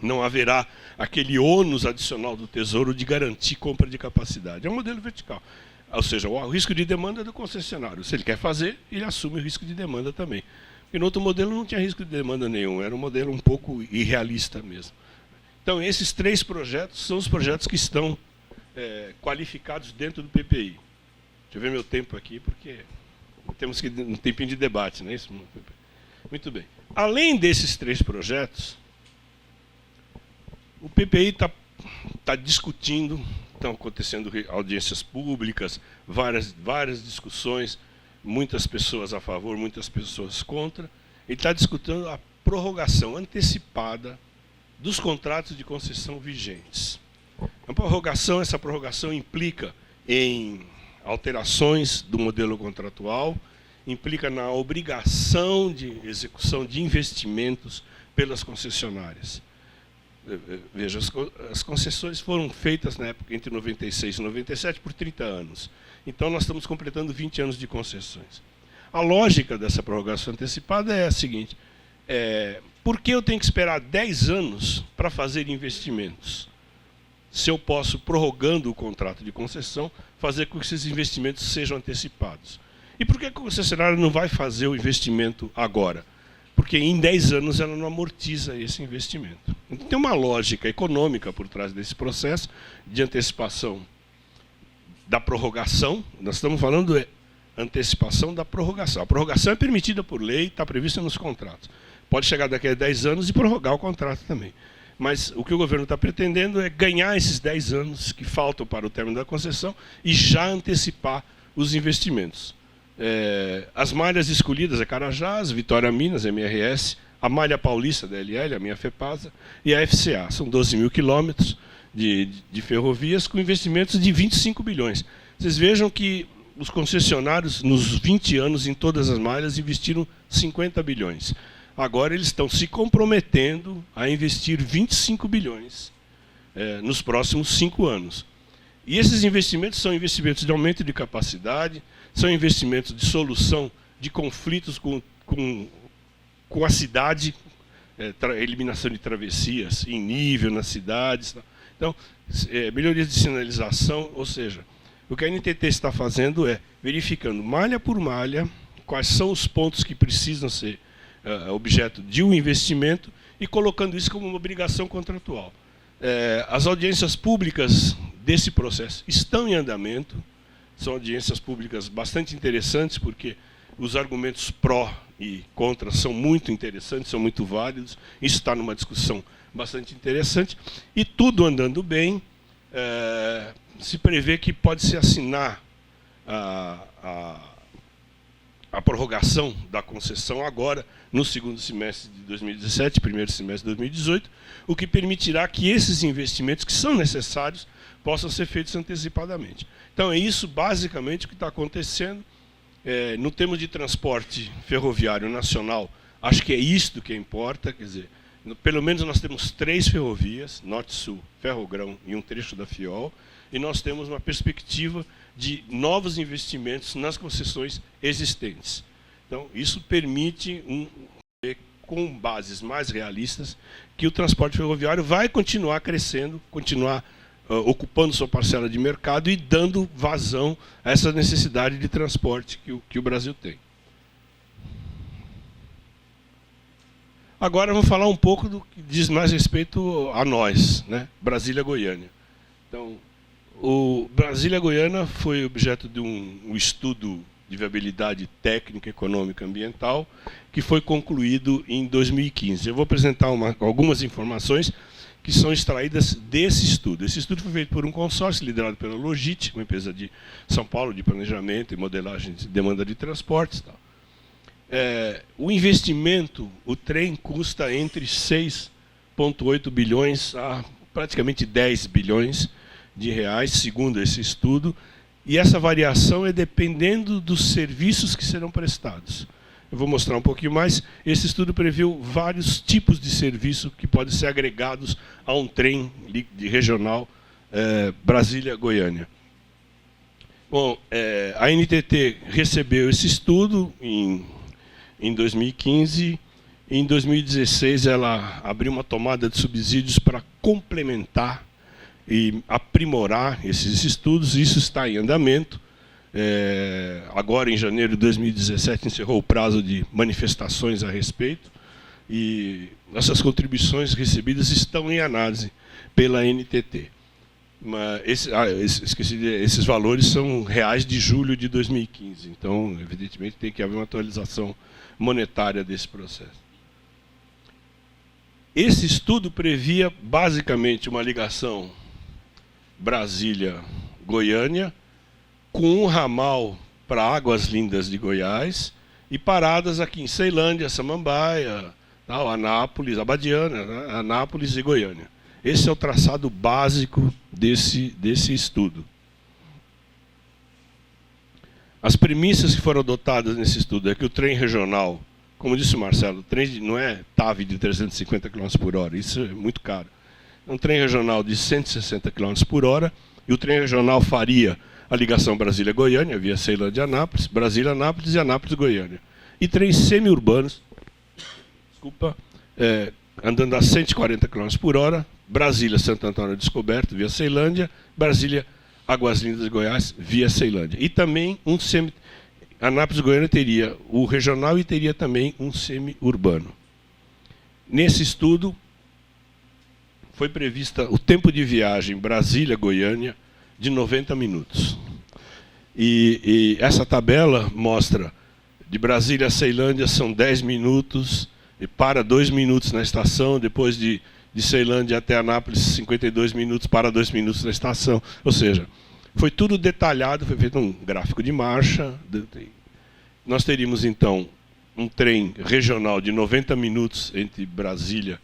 Não haverá aquele ônus adicional do Tesouro de garantir compra de capacidade. É um modelo vertical. Ou seja, o risco de demanda é do concessionário. Se ele quer fazer, ele assume o risco de demanda também. Porque no outro modelo não tinha risco de demanda nenhum. Era um modelo um pouco irrealista mesmo. Então, esses 3 projetos são os projetos que estão qualificados dentro do PPI. Deixa eu ver meu tempo aqui, porque temos um tempinho de debate, não é isso? Muito bem. Além desses 3 projetos, o PPI está discutindo, estão acontecendo audiências públicas, várias discussões, muitas pessoas a favor, muitas pessoas contra. Ele está discutindo a prorrogação antecipada dos contratos de concessão vigentes. Essa prorrogação implica em alterações do modelo contratual, implica na obrigação de execução de investimentos pelas concessionárias. Veja, as concessões foram feitas na época entre 96 e 97 por 30 anos. Então, nós estamos completando 20 anos de concessões. A lógica dessa prorrogação antecipada é a seguinte: por que eu tenho que esperar 10 anos para fazer investimentos? Se eu posso, prorrogando o contrato de concessão, fazer com que esses investimentos sejam antecipados. E por que a concessionária não vai fazer o investimento agora? Porque em 10 anos ela não amortiza esse investimento. Então tem uma lógica econômica por trás desse processo de antecipação da prorrogação. Nós estamos falando de antecipação da prorrogação. A prorrogação é permitida por lei, está prevista nos contratos. Pode chegar daqui a 10 anos e prorrogar o contrato também. Mas o que o governo está pretendendo é ganhar esses 10 anos que faltam para o término da concessão e já antecipar os investimentos. As malhas escolhidas é Carajás, Vitória Minas, MRS, a malha paulista da LL, a minha FEPASA, e a FCA. São 12 mil quilômetros de ferrovias com investimentos de 25 bilhões. Vocês vejam que os concessionários, nos 20 anos, em todas as malhas, investiram 50 bilhões. agora eles estão se comprometendo a investir 25 bilhões nos próximos 5 anos. E esses investimentos são investimentos de aumento de capacidade, são investimentos de solução de conflitos com a cidade, eliminação de travessias em nível nas cidades. Então, melhorias de sinalização, ou seja, o que a NTT está fazendo é verificando malha por malha quais são os pontos que precisam ser objeto de um investimento e colocando isso como uma obrigação contratual. As audiências públicas desse processo estão em andamento, são audiências públicas bastante interessantes, porque os argumentos pró e contra são muito interessantes, são muito válidos, isso está numa discussão bastante interessante, e tudo andando bem, se prevê que pode-se assinar a prorrogação da concessão agora, no segundo semestre de 2017, primeiro semestre de 2018, o que permitirá que esses investimentos que são necessários possam ser feitos antecipadamente. Então, é isso basicamente o que está acontecendo. No termo de transporte ferroviário nacional, acho que é isto que importa, quer dizer, pelo menos nós temos 3 ferrovias, Norte-Sul, Ferrogrão e um trecho da FIOL, e nós temos uma perspectiva de novos investimentos nas concessões existentes. Então, isso permite, com bases mais realistas, que o transporte ferroviário vai continuar crescendo, continuar ocupando sua parcela de mercado e dando vazão a essa necessidade de transporte que o Brasil tem. Agora vamos falar um pouco do que diz mais respeito a nós, né? Brasília-Goiânia. Então, o Brasília-Goiânia foi objeto de um estudo de viabilidade técnica, econômica e ambiental, que foi concluído em 2015. Eu vou apresentar algumas informações que são extraídas desse estudo. Esse estudo foi feito por um consórcio liderado pela Logit, uma empresa de São Paulo de planejamento e modelagem de demanda de transportes. O investimento, o trem custa entre 6,8 bilhões a praticamente 10 bilhões de reais, segundo esse estudo, e essa variação é dependendo dos serviços que serão prestados. Eu vou mostrar um pouquinho mais. Esse estudo previu vários tipos de serviço que podem ser agregados a um trem de regional Brasília-Goiânia. Bom, a NTT recebeu esse estudo em 2015. Em 2016, ela abriu uma tomada de subsídios para complementar e aprimorar esses estudos. Isso está em andamento. Agora, em janeiro de 2017, encerrou o prazo de manifestações a respeito, e essas contribuições recebidas estão em análise pela NTT. Mas esses valores são reais de julho de 2015, então, evidentemente, tem que haver uma atualização monetária desse processo. Esse estudo previa, basicamente, uma ligação Brasília-Goiânia, com um ramal para Águas Lindas de Goiás e paradas aqui em Ceilândia, Samambaia, Anápolis, Abadiânia, né? Anápolis e Goiânia. Esse é o traçado básico desse estudo. As premissas que foram adotadas nesse estudo é que o trem regional, como disse o Marcelo, o trem não é TAV de 350 km por hora, isso é muito caro. É um trem regional de 160 km por hora, e o trem regional faria a ligação Brasília-Goiânia, via Ceilândia e Anápolis, Brasília-Anápolis e Anápolis-Goiânia. E trens semi-urbanos, andando a 140 km por hora, Brasília-Santo Antônio Descoberto, via Ceilândia, Brasília-Águas Lindas de Goiás, via Ceilândia. E também Anápolis-Goiânia teria o regional e teria também um semi-urbano. Nesse estudo, foi prevista o tempo de viagem Brasília-Goiânia de 90 minutos. E essa tabela mostra, de Brasília a Ceilândia são 10 minutos, e para 2 minutos na estação, depois de Ceilândia até Anápolis, 52 minutos, para 2 minutos na estação. Ou seja, foi tudo detalhado, foi feito um gráfico de marcha. Nós teríamos, então, um trem regional de 90 minutos entre Brasília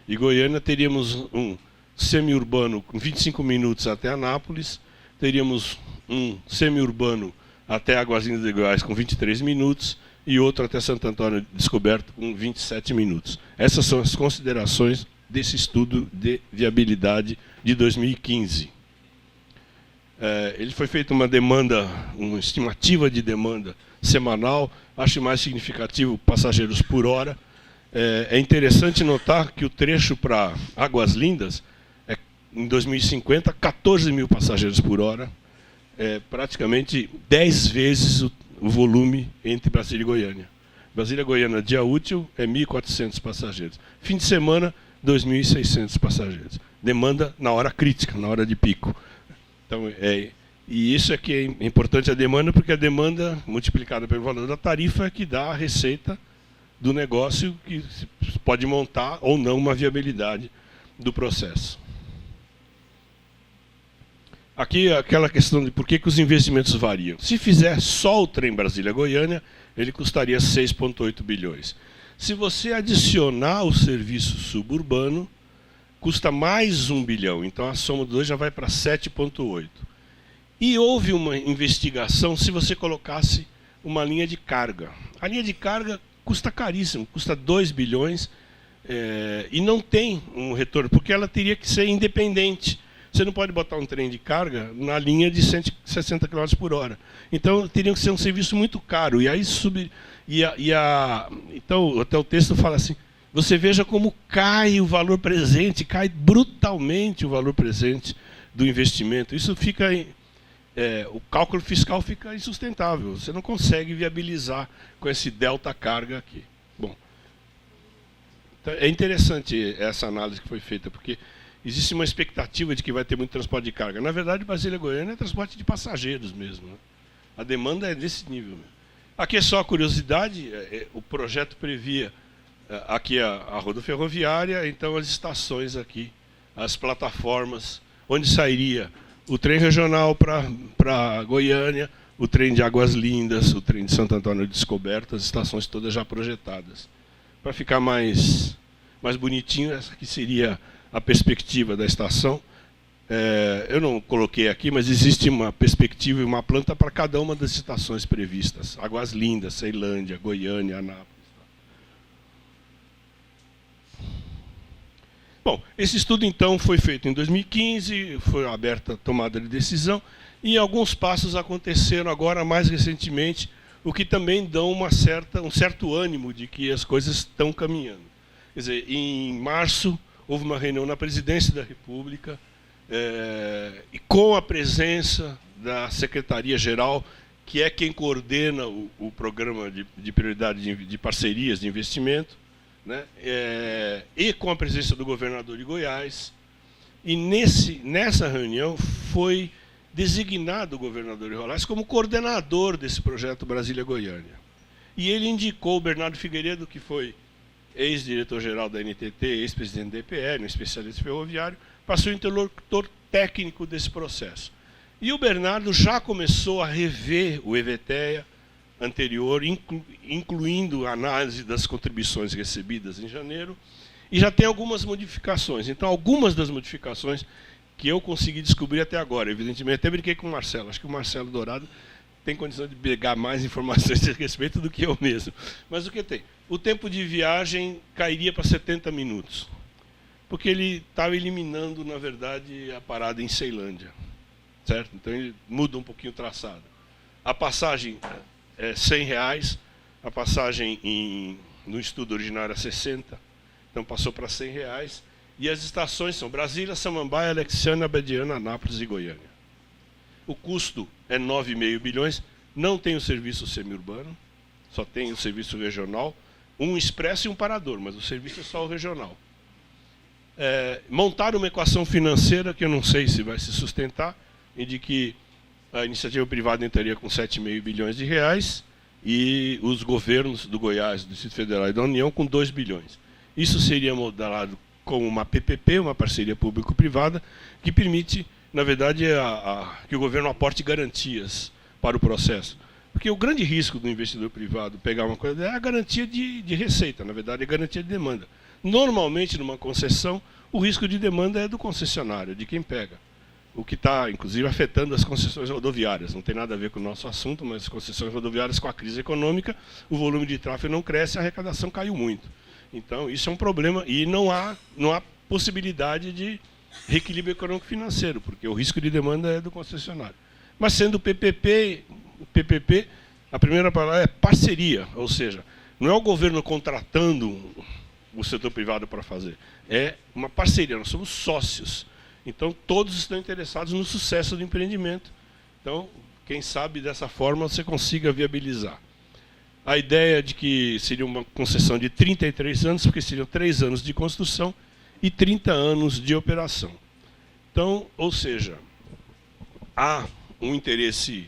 e Goiânia, teríamos um semi-urbano com 25 minutos até Anápolis, teríamos um semi-urbano até Águas Lindas de Goiás com 23 minutos e outro até Santo Antônio Descoberto com 27 minutos. Essas são as considerações desse estudo de viabilidade de 2015. Ele foi feita uma demanda, uma estimativa de demanda semanal, acho mais significativo passageiros por hora. É interessante notar que o trecho para Águas Lindas é, em 2050, 14 mil passageiros por hora, praticamente 10 vezes o volume entre Brasília e Goiânia. Brasília e Goiânia, dia útil, é 1.400 passageiros. Fim de semana, 2.600 passageiros. Demanda na hora crítica, na hora de pico. Então, e isso é que é importante a demanda, porque a demanda multiplicada pelo valor da tarifa é que dá a receita do negócio que se pode montar ou não uma viabilidade do processo. Aqui aquela questão de por que os investimentos variam. Se fizer só o trem Brasília-Goiânia, ele custaria 6,8 bilhões. Se você adicionar o serviço suburbano, custa mais 1 bilhão. Então a soma dos dois já vai para 7,8. E houve uma investigação se você colocasse uma linha de carga. A linha de carga custa caríssimo, custa 2 bilhões e não tem um retorno, porque ela teria que ser independente. Você não pode botar um trem de carga na linha de 160 km por hora. Então, teria que ser um serviço muito caro. E aí então, até o texto fala assim, você veja como cai o valor presente, cai brutalmente o valor presente do investimento. Isso fica... o cálculo fiscal fica insustentável. Você não consegue viabilizar com esse delta carga aqui. Bom, então, é interessante essa análise que foi feita, porque existe uma expectativa de que vai ter muito transporte de carga. Na verdade, Brasília-Goiânia é transporte de passageiros mesmo, né? A demanda é desse nível, né? Aqui é só a curiosidade, o projeto previa aqui a rodoferroviária, então as estações aqui, as plataformas, onde sairia o trem regional para Goiânia, o trem de Águas Lindas, o trem de Santo Antônio Descoberto, as estações todas já projetadas. Para ficar mais bonitinho, essa aqui seria a perspectiva da estação. Eu não coloquei aqui, mas existe uma perspectiva e uma planta para cada uma das estações previstas. Águas Lindas, Ceilândia, Goiânia, Anápolis. Bom, esse estudo, então, foi feito em 2015, foi aberta a tomada de decisão, e alguns passos aconteceram agora, mais recentemente, o que também dão um certo ânimo de que as coisas estão caminhando. Quer dizer, em março, houve uma reunião na Presidência da República, e com a presença da Secretaria-Geral, que é quem coordena o programa de prioridade de parcerias de investimento, né, e com a presença do governador de Goiás. E nessa reunião foi designado o governador de Goiás como coordenador desse projeto Brasília-Goiânia. E ele indicou o Bernardo Figueiredo, que foi ex-diretor-geral da NTT, ex-presidente da EPR, um especialista ferroviário, para ser o interlocutor técnico desse processo. E o Bernardo já começou a rever o EVTEA anterior, incluindo a análise das contribuições recebidas em janeiro, e já tem algumas modificações. Então, algumas das modificações que eu consegui descobrir até agora, evidentemente, até brinquei com o Marcelo, acho que o Marcelo Dourado tem condição de pegar mais informações a respeito do que eu mesmo. Mas o que tem? O tempo de viagem cairia para 70 minutos, porque ele estava eliminando, na verdade, a parada em Ceilândia, certo? Então, ele muda um pouquinho o traçado. A passagem é R$100, a passagem no estudo original era 60, então passou para R$100, e as estações são Brasília, Samambaia, Alexiana, Abadiana, Anápolis e Goiânia. O custo é 9,5 bilhões, não tem o serviço semiurbano, só tem o serviço regional, um expresso e um parador, mas o serviço é só o regional. Montaram uma equação financeira que eu não sei se vai se sustentar, e de que a iniciativa privada entraria com 7,5 bilhões de reais e os governos do Goiás, do Distrito Federal e da União com 2 bilhões. Isso seria modelado como uma PPP, uma parceria público-privada, que permite, na verdade, que o governo aporte garantias para o processo. Porque o grande risco do investidor privado pegar uma coisa é a garantia de receita, na verdade, é a garantia de demanda. Normalmente, numa concessão, o risco de demanda é do concessionário, de quem pega. o que está, inclusive, afetando as concessões rodoviárias. Não tem nada a ver com o nosso assunto, mas as concessões rodoviárias, com a crise econômica, o volume de tráfego não cresce, a arrecadação caiu muito. Então, isso é um problema e não há possibilidade de reequilíbrio econômico-financeiro, porque o risco de demanda é do concessionário. Mas sendo o PPP, a primeira palavra é parceria, ou seja, não é o governo contratando o setor privado para fazer, é uma parceria, nós somos sócios. Então, todos estão interessados no sucesso do empreendimento. Então, quem sabe dessa forma você consiga viabilizar. A ideia de que seria uma concessão de 33 anos, porque seriam 3 anos de construção e 30 anos de operação. Então, ou seja, há um interesse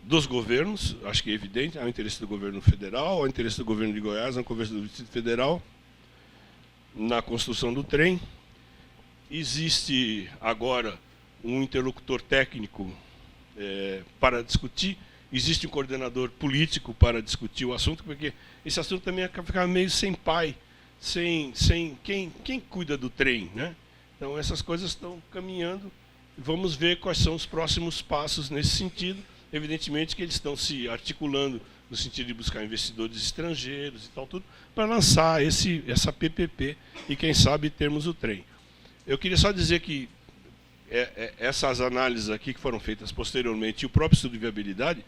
dos governos, acho que é evidente, há o interesse do governo federal, há o interesse do governo de Goiás, há o interesse do Distrito Federal na construção do trem. Existe agora um interlocutor técnico para discutir, existe um coordenador político para discutir o assunto, porque esse assunto também fica meio sem pai, sem quem cuida do trem, né? Então essas coisas estão caminhando, vamos ver quais são os próximos passos nesse sentido. Evidentemente que eles estão se articulando no sentido de buscar investidores estrangeiros e tal, tudo, para lançar essa PPP e, quem sabe, termos o trem. Eu queria só dizer que essas análises aqui que foram feitas posteriormente e o próprio estudo de viabilidade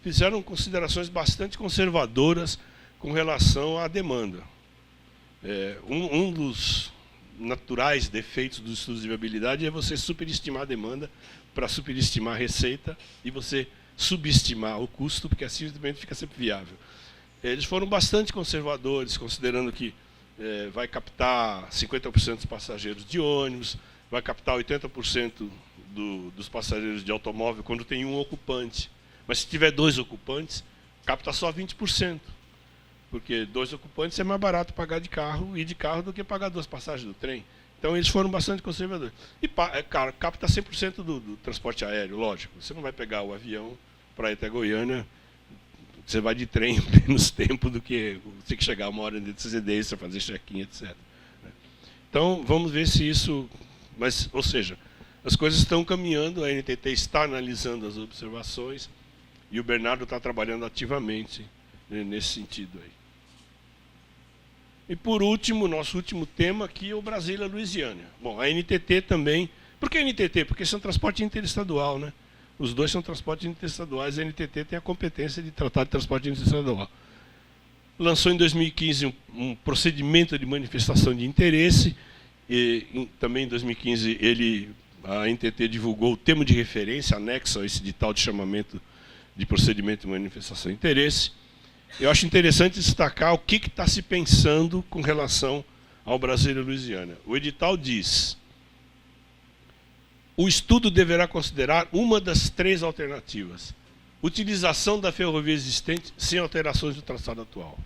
fizeram considerações bastante conservadoras com relação à demanda. Um dos naturais defeitos dos estudos de viabilidade é você superestimar a demanda para superestimar a receita e você subestimar o custo, porque assim simplesmente fica sempre viável. Eles foram bastante conservadores, considerando que vai captar 50% dos passageiros de ônibus, vai captar 80% dos passageiros de automóvel quando tem um ocupante. Mas se tiver 2 ocupantes, capta só 20%. Porque 2 ocupantes é mais barato pagar de carro, ir de carro, do que pagar 2 passagens do trem. Então eles foram bastante conservadores. E, cara, capta 100% do transporte aéreo, lógico. Você não vai pegar o avião para ir até Goiânia, você vai de trem em menos tempo do que você tem que chegar 1 hora de antecedência, fazer check-in, etc. Então, vamos ver se isso... Mas, ou seja, as coisas estão caminhando, a NTT está analisando as observações e o Bernardo está trabalhando ativamente nesse sentido aí. E, por último, nosso último tema aqui é o Brasília-Luisiânia. Bom, a NTT também... Por que a NTT? Porque isso é um transporte interestadual, né? Os dois são transportes interestaduais, a NTT tem a competência de tratar de transporte interestadual. Lançou em 2015 um procedimento de manifestação de interesse, e também em 2015 a NTT divulgou o termo de referência anexo a esse edital de chamamento de procedimento de manifestação de interesse. Eu acho interessante destacar o que está se pensando com relação ao Brasília-Luisiânia. O edital diz: o estudo deverá considerar uma das 3 alternativas. Utilização da ferrovia existente sem alterações do traçado atual.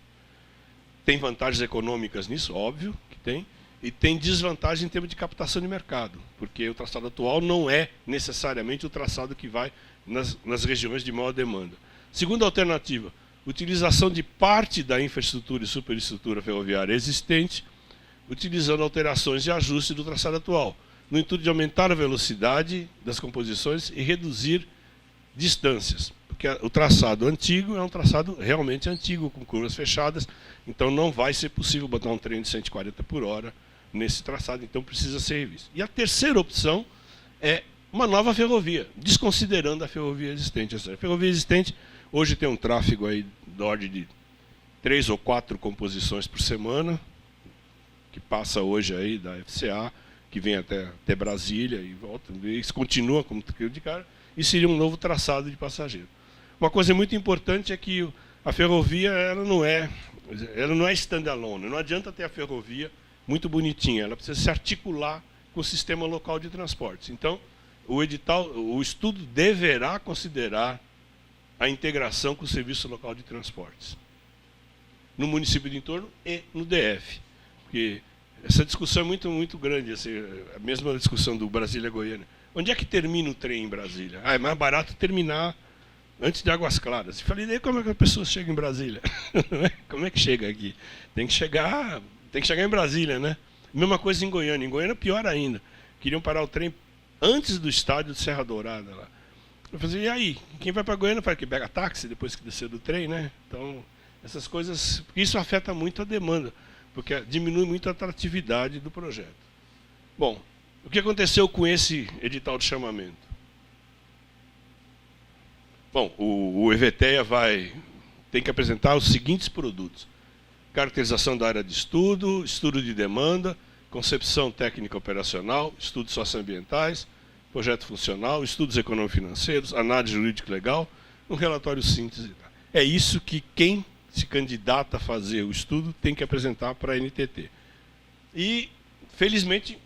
Tem vantagens econômicas nisso, óbvio que tem, e tem desvantagem em termos de captação de mercado, porque o traçado atual não é necessariamente o traçado que vai nas regiões de maior demanda. Segunda alternativa, utilização de parte da infraestrutura e superestrutura ferroviária existente, utilizando alterações e ajuste do traçado atual, no intuito de aumentar a velocidade das composições e reduzir distâncias. Porque o traçado antigo é um traçado realmente antigo, com curvas fechadas, então não vai ser possível botar um trem de 140 por hora nesse traçado, então precisa ser revisto. E a terceira opção é uma nova ferrovia, desconsiderando a ferrovia existente. A ferrovia existente hoje tem um tráfego aí da ordem de 3 ou 4 composições por semana, que passa hoje aí da FCA, que vem até Brasília e volta, e isso continua como trilho de cara, e seria um novo traçado de passageiro. Uma coisa muito importante é que a ferrovia ela não é standalone, não adianta ter a ferrovia muito bonitinha, ela precisa se articular com o sistema local de transportes. Então, o estudo deverá considerar a integração com o serviço local de transportes, no município de entorno e no DF, porque essa discussão é muito grande, assim, a mesma discussão do Brasília-Goiânia. Onde é que termina o trem em Brasília? É mais barato terminar antes de Águas Claras. Eu falei, daí como é que a pessoa chega em Brasília? Como é que chega aqui? Tem que chegar em Brasília, né? Mesma coisa em Goiânia. Em Goiânia, pior ainda. Queriam parar o trem antes do estádio de Serra Dourada lá. Eu falei, e aí, quem vai para Goiânia faz que pega táxi depois que descer do trem, né? Então, essas coisas, isso afeta muito a demanda, porque diminui muito a atratividade do projeto. Bom, o que aconteceu com esse edital de chamamento? Bom, o EVTEA tem que apresentar os seguintes produtos: caracterização da área de estudo, estudo de demanda, concepção técnica operacional, estudos socioambientais, projeto funcional, estudos econômico-financeiros, análise jurídico-legal, um relatório síntese. É isso que quem se candidata a fazer o estudo tem que apresentar para a NTT. E, felizmente,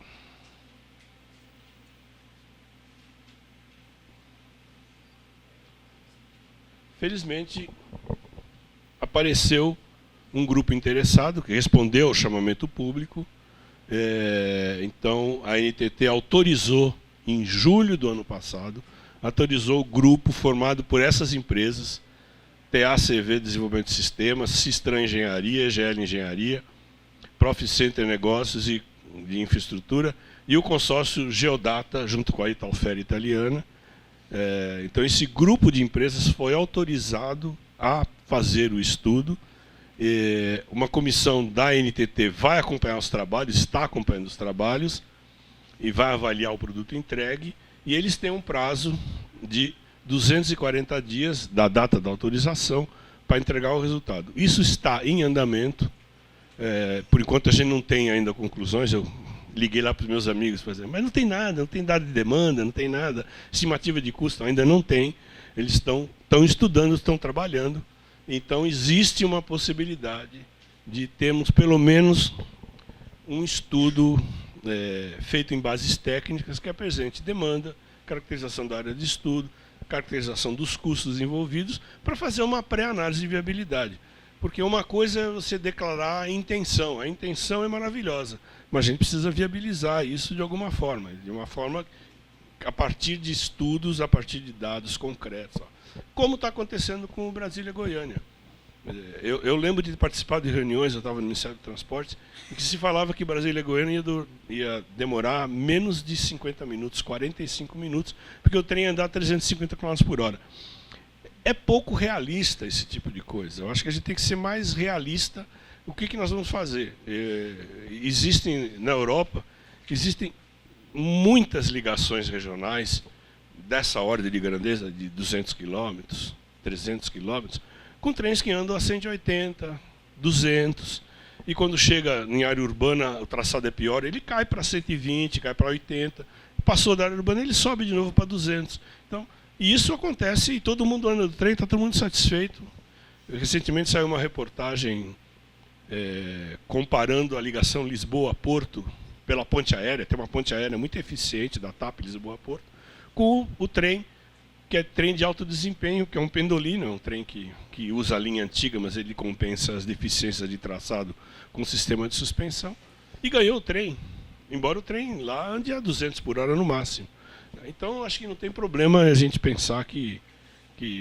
apareceu um grupo interessado que respondeu ao chamamento público. Então, a NTT autorizou, em julho do ano passado, autorizou o grupo formado por essas empresas: TACV Desenvolvimento de Sistemas, Sistran Engenharia, GL Engenharia, Profit Center Negócios e de Infraestrutura e o consórcio Geodata, junto com a Italfer italiana. Então, esse grupo de empresas foi autorizado a fazer o estudo. Uma comissão da NTT vai acompanhar os trabalhos, está acompanhando os trabalhos, e vai avaliar o produto entregue, e eles têm um prazo de 240 dias da data da autorização para entregar o resultado. Isso está em andamento. Por enquanto a gente não tem ainda conclusões. Eu liguei lá para os meus amigos para dizer, mas não tem nada, não tem dado de demanda, não tem nada, estimativa de custo ainda não tem. Eles estão estudando, estão trabalhando. Então existe uma possibilidade de termos pelo menos um estudo feito em bases técnicas que apresente demanda, caracterização da área de estudo, caracterização dos custos envolvidos, para fazer uma pré-análise de viabilidade. Porque uma coisa é você declarar a intenção é maravilhosa, mas a gente precisa viabilizar isso de alguma forma a partir de estudos, a partir de dados concretos. Como está acontecendo com o Brasília-Goiânia. Eu lembro de participar de reuniões, eu estava no Ministério do Transporte, em que se falava que Brasília-Goiânia ia demorar menos de 50 minutos, 45 minutos, porque o trem ia andar 350 km por hora. É pouco realista esse tipo de coisa. Eu acho que a gente tem que ser mais realista. O que nós vamos fazer? Na Europa, existem muitas ligações regionais dessa ordem de grandeza, de 200 quilômetros, 300 quilômetros, com trens que andam a 180, 200, e quando chega em área urbana o traçado é pior, ele cai para 120, cai para 80, passou da área urbana, ele sobe de novo para 200. Então, e isso acontece e todo mundo anda do trem, está todo mundo satisfeito. Recentemente saiu uma reportagem comparando a ligação Lisboa-Porto pela ponte aérea, tem uma ponte aérea muito eficiente da TAP Lisboa-Porto, com o trem, que é trem de alto desempenho, que é um pendolino, é um trem que usa a linha antiga, mas ele compensa as deficiências de traçado com o sistema de suspensão, e ganhou o trem, embora o trem lá ande a 200 por hora no máximo. Então, acho que não tem problema a gente pensar que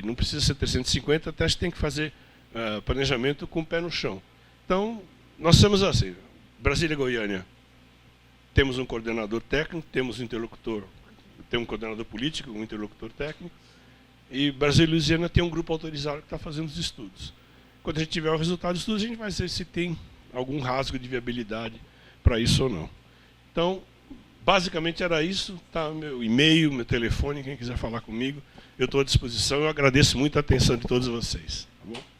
não precisa ser 350, até a gente tem que fazer planejamento com o pé no chão. Então, nós somos assim, Brasília-Goiânia, temos um coordenador técnico, temos um interlocutor, tem um coordenador político, um interlocutor técnico, e Brasília-Luisiana tem um grupo autorizado que está fazendo os estudos. Quando a gente tiver o resultado dos estudos, a gente vai ver se tem algum rasgo de viabilidade para isso ou não. Então, basicamente era isso, tá? Meu e-mail, meu telefone, quem quiser falar comigo, eu estou à disposição. Eu agradeço muito a atenção de todos vocês. Tá bom?